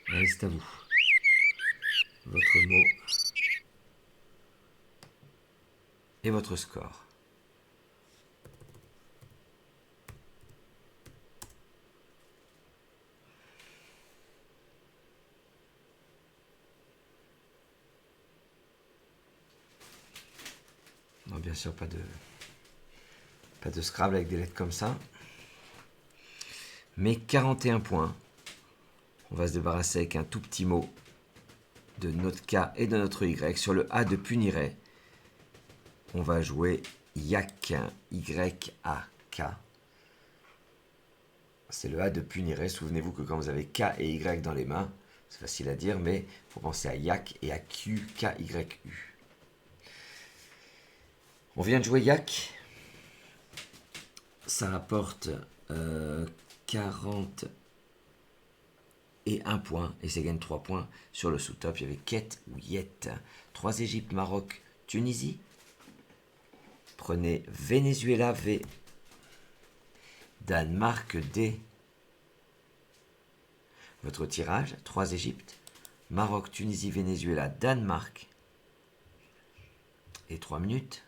Allez, c'est à vous. Votre mot et votre score. Non, bien sûr, pas de Scrabble avec des lettres comme ça. Mais 41 points. On va se débarrasser avec un tout petit mot de notre K et de notre Y. Sur le A de Puniret, on va jouer Yak, Y-A-K. C'est le A de Puniret. Souvenez-vous que quand vous avez K et Y dans les mains, c'est facile à dire, mais il faut penser à Yak et à Q, K-Y-U. On vient de jouer Yak. Ça rapporte 40 et 1 point, et ça gagne 3 points. Sur le sous-top, il y avait Ket ou Yet. 3 Égypte, Maroc, Tunisie. Prenez Venezuela, V. Danemark, D. Votre tirage, 3 Égypte, Maroc, Tunisie, Venezuela, Danemark. Et 3 minutes.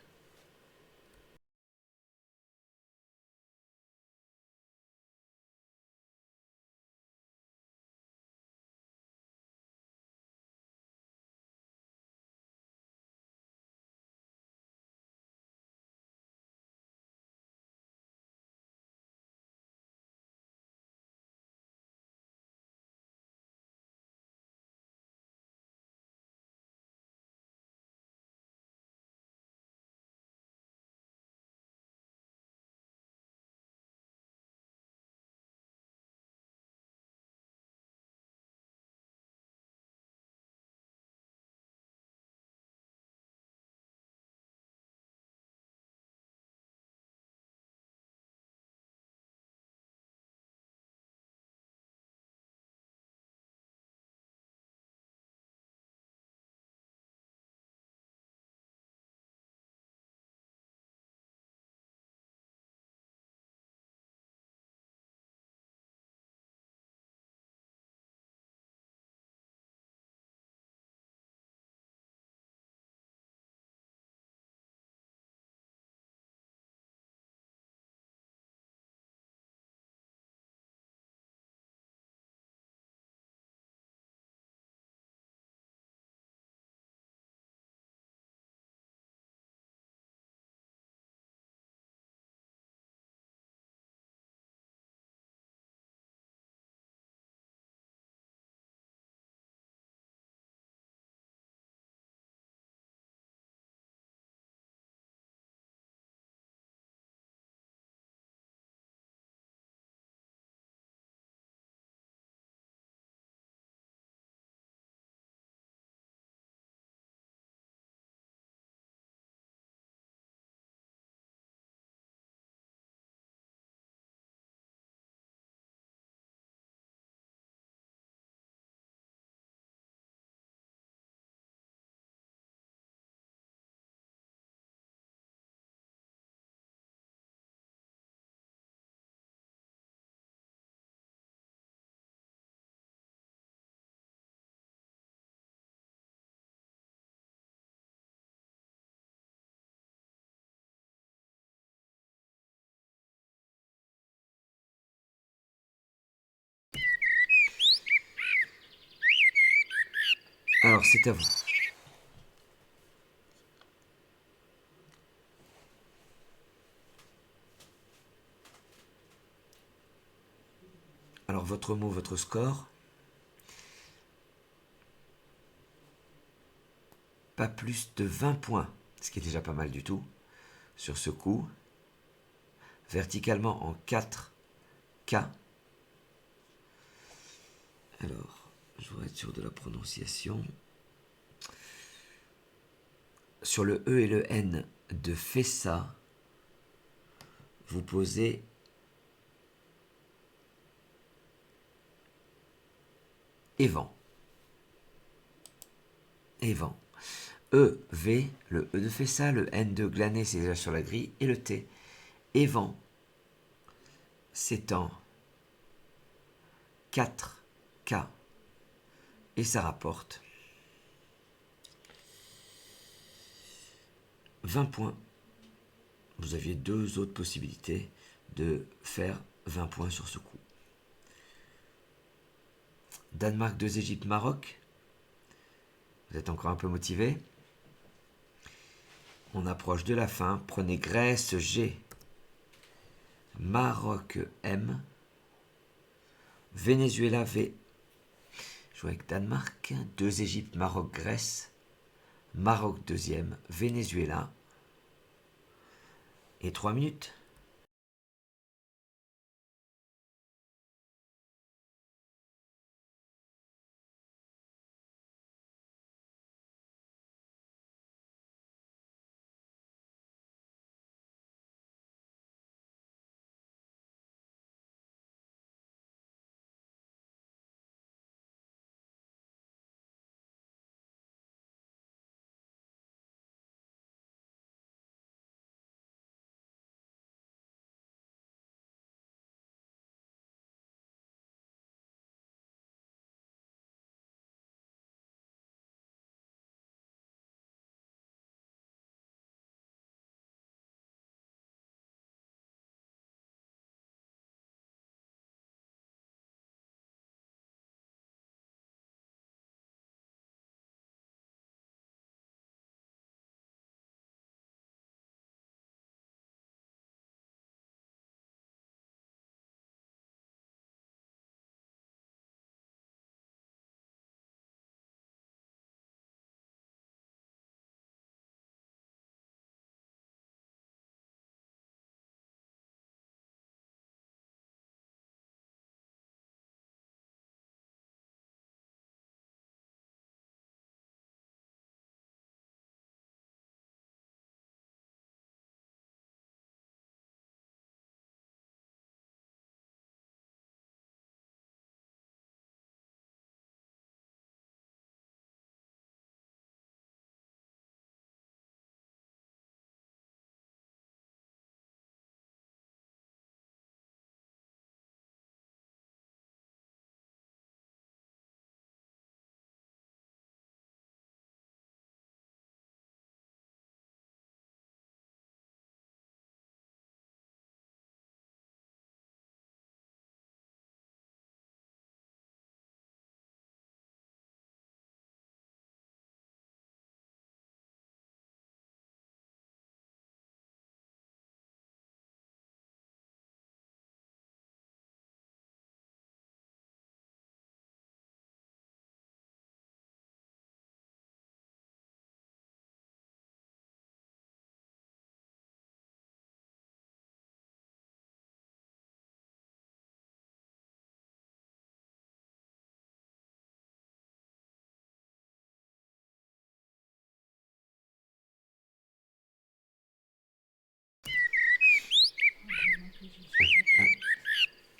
Alors, c'est à vous. Alors, votre mot, votre score. Pas plus de 20 points, ce qui est déjà pas mal du tout, sur ce coup. Verticalement en 4 K. Alors, je voudrais être sûr de la prononciation. Sur le E et le N de Fessa, vous posez Évent. Évent. E, V, le E de Fessa, le N de Glané, c'est déjà sur la grille, et le T. Évent. C'est en 4 K. Et ça rapporte 20 points. Vous aviez deux autres possibilités de faire 20 points sur ce coup. Danemark 2, Égypte, Maroc. Vous êtes encore un peu motivé. On approche de la fin. Prenez Grèce G, Maroc M, Venezuela V. Jouez avec Danemark. 2 Égypte, Maroc, Grèce. Maroc deuxième, Venezuela. Et 3 minutes.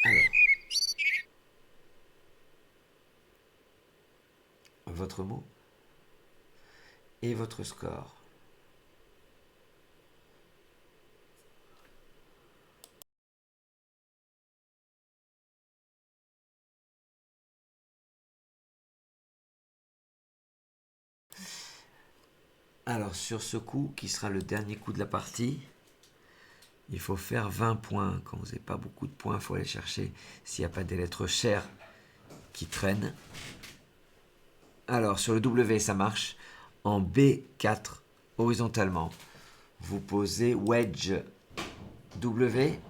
Alors, votre mot et votre score. Alors, sur ce coup, qui sera le dernier coup de la partie, il faut faire 20 points. Quand vous n'avez pas beaucoup de points, il faut aller chercher s'il n'y a pas des lettres chères qui traînent. Alors, sur le W, ça marche. En B4, horizontalement, vous posez wedge W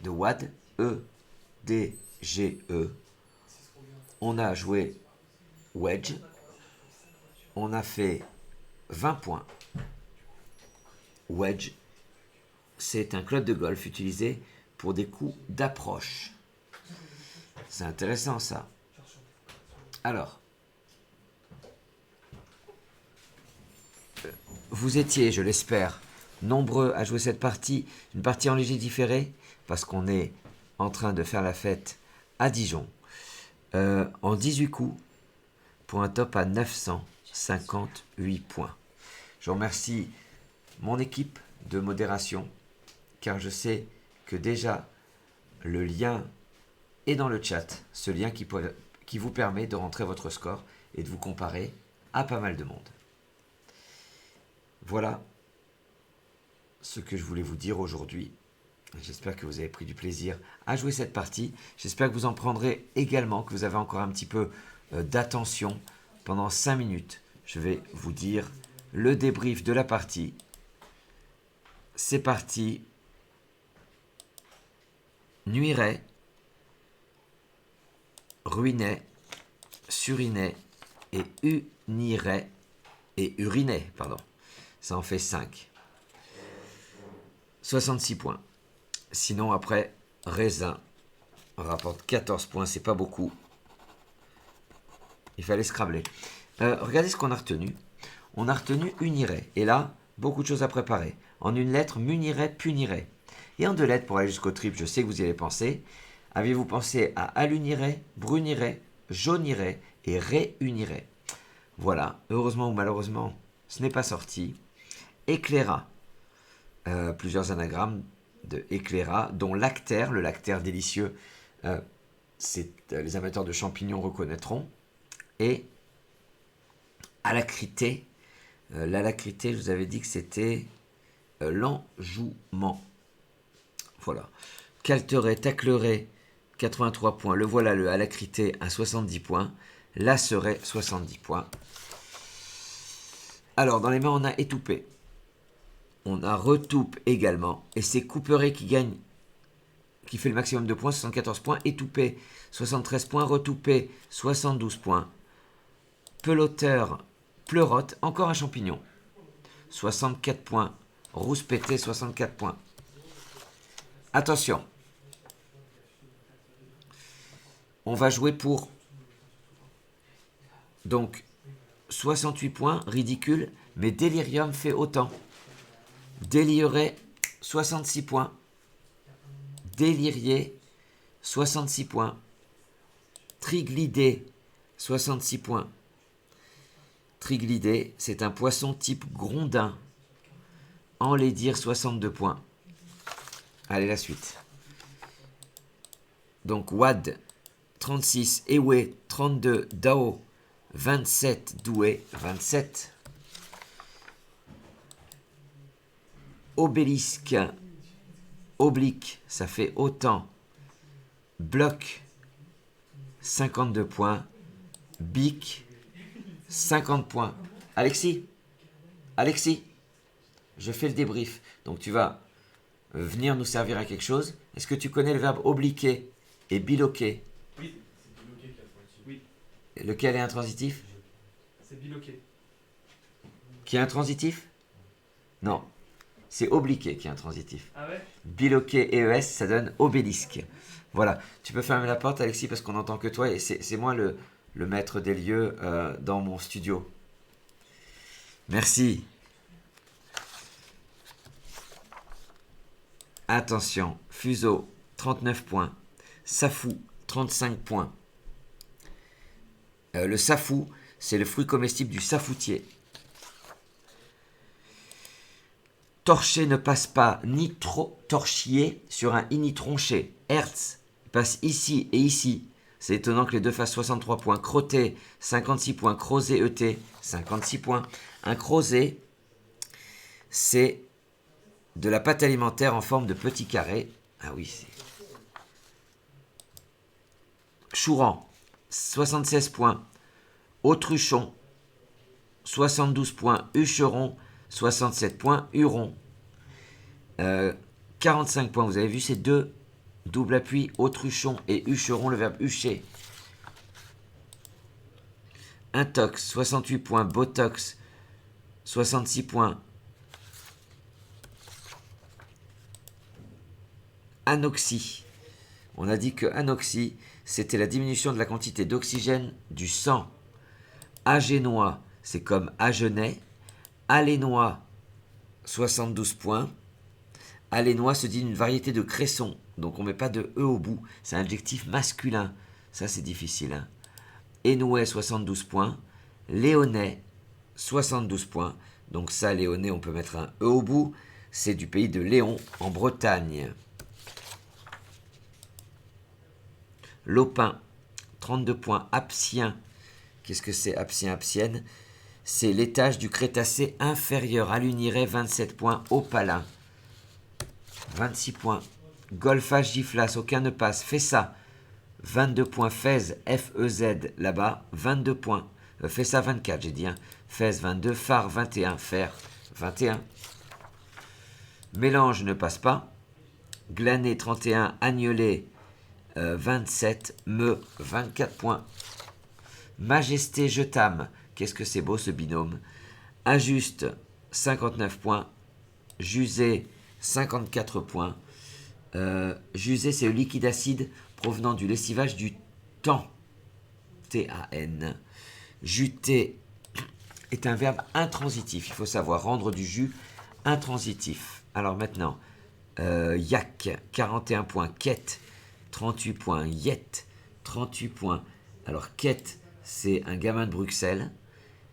de WAD, E, D, G, E. On a joué wedge. On a fait 20 points. Wedge, c'est un club de golf utilisé pour des coups d'approche. C'est intéressant ça. Alors, vous étiez, je l'espère, nombreux à jouer cette partie, une partie en léger différé, parce qu'on est en train de faire la fête à Dijon, en 18 coups, pour un top à 958 points. Je remercie mon équipe de modération, car je sais que déjà le lien est dans le chat, ce lien qui vous permet de rentrer votre score et de vous comparer à pas mal de monde. Voilà ce que je voulais vous dire aujourd'hui. J'espère que vous avez pris du plaisir à jouer cette partie. J'espère que vous en prendrez également, que vous avez encore un petit peu d'attention. Pendant 5 minutes, je vais vous dire le débrief de la partie. C'est parti. Nuirait, ruinet, surinet et unirait et urinet, pardon. Ça en fait 5. 66 points. Sinon, après, raisin rapporte 14 points, c'est pas beaucoup. Il fallait scrabler. Regardez ce qu'on a retenu. On a retenu unirait. Et là, beaucoup de choses à préparer. En une lettre, munirait, punirait. Et en 2 lettres, pour aller jusqu'au triple, je sais que vous y allez penser. Aviez-vous pensé à alunirait, brunirait, jaunirait et réunirait? Voilà. Heureusement ou malheureusement, ce n'est pas sorti. Éclaira. Plusieurs anagrammes de éclaira, dont lactaire, le lactaire délicieux, les amateurs de champignons reconnaîtront. Et alacrité, l'alacrité, je vous avais dit que c'était l'enjouement. Voilà. Calteret, tacleret, 83 points. Le voilà, le alacrité à 70 points. Laceret, 70 points. Alors, dans les mains, on a étoupé. On a retoupe également. Et c'est Couperet qui gagne, qui fait le maximum de points, 74 points. Étoupé, 73 points. Retoupé, 72 points. Peloteur, pleurote, encore un champignon. 64 points. Rouspété, 64 points. Attention. On va jouer pour donc 68 points, ridicule, mais Délirium fait autant. Déliré, 66 points. Délirier, 66 points. Triglidé, 66 points. Triglidé, c'est un poisson type grondin. Enlaidir, 62 points. Allez, la suite. Donc, Wad, 36. Ewe, 32. Dao, 27. Doué, 27. Obélisque, oblique, ça fait autant. Bloc, 52 points. Bic, 50 points. Alexis, je fais le débrief. Donc tu vas venir nous servir à quelque chose. Est-ce que tu connais le verbe obliquer et biloquer? Oui, c'est biloqué qui est intransitif. Oui. Lequel est intransitif? C'est biloqué. Qui est intransitif? Non. C'est obliqué qui est intransitif. Ah ouais? Biloqué ES, ça donne obélisque. Voilà. Tu peux fermer la porte, Alexis, parce qu'on n'entend que toi. Et c'est moi le maître des lieux dans mon studio. Merci. Attention. Fuseau, 39 points. Safou, 35 points. Le safou, c'est le fruit comestible du safoutier. Torché ne passe pas ni trop torchier sur un ini tronché. Hertz passe ici et ici. C'est étonnant que les deux fassent 63 points. Crotté, 56 points. Crozet ET, 56 points. Un crozet, c'est de la pâte alimentaire en forme de petits carrés. Ah oui, c'est... Chourant, 76 points. Autruchon, 72 points Hucheron, 67 points Huron. 45 points, vous avez vu ces deux double appui, Autruchon et Hucheron, le verbe hucher. Intox, 68 points Botox, 66 points Anoxie. On a dit que anoxie, c'était la diminution de la quantité d'oxygène du sang. Agénois, c'est comme Agenais. Alénois, 72 points. Alénois se dit une variété de cresson, donc on ne met pas de E au bout. C'est un adjectif masculin. Ça, c'est difficile. Hein. Énouais, 72 points. Léonnais, 72 points. Donc ça, Léonnais, on peut mettre un E au bout. C'est du pays de Léon, en Bretagne. Lopin, 32 points. Aptien, qu'est-ce que c'est Aptien, Aptienne? C'est l'étage du Crétacé inférieur à l'Uniret, 27 points. Opalin, 26 points. Golfage, Giflas, aucun ne passe. Fessa, 22 points. Fez, F-E-Z, là-bas, 22 points. Fessa, 24, j'ai dit. Hein. Fez, 22. Phare, 21. Fer, 21. Mélange ne passe pas. Glané, 31. Agnelet, 27. Me, 24 points. Majesté, je t'aime. Qu'est-ce que c'est beau ce binôme. Injuste, 59 points. Jusé, 54 points. Jusé, c'est le liquide acide provenant du lessivage du temps. T-A-N. Juter est un verbe intransitif. Il faut savoir rendre du jus intransitif. Alors maintenant, yak, 41 points. Quête, 38 points. Yet, 38 points. Alors, quête, c'est un gamin de Bruxelles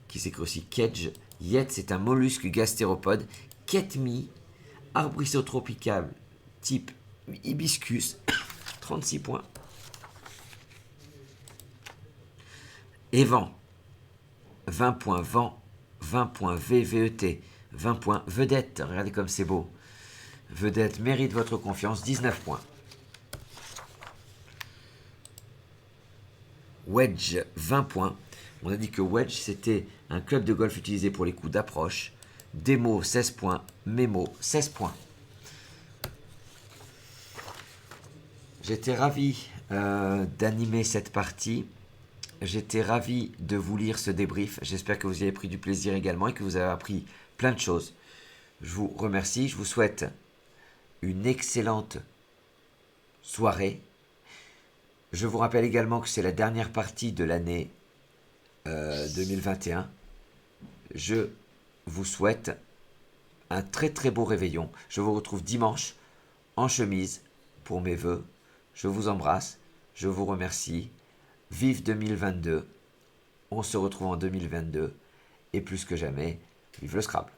qui s'écrit aussi kedge. Yet, c'est un mollusque gastéropode. Ketmi, arbrisseau tropical type hibiscus, 36 points. Évent, 20 points. Vent, 20 points. VVET, 20 points. Vedette, regardez comme c'est beau. Vedette mérite votre confiance, 19 points. Wedge, 20 points. On a dit que wedge, c'était un club de golf utilisé pour les coups d'approche. Démo, 16 points. Mémo, 16 points. J'étais ravi d'animer cette partie. J'étais ravi de vous lire ce débrief. J'espère que vous y avez pris du plaisir également et que vous avez appris plein de choses. Je vous remercie. Je vous souhaite une excellente soirée. Je vous rappelle également que c'est la dernière partie de l'année 2021. Je vous souhaite un très très beau réveillon. Je vous retrouve dimanche en chemise pour mes vœux. Je vous embrasse. Je vous remercie. Vive 2022. On se retrouve en 2022. Et plus que jamais, vive le Scrabble.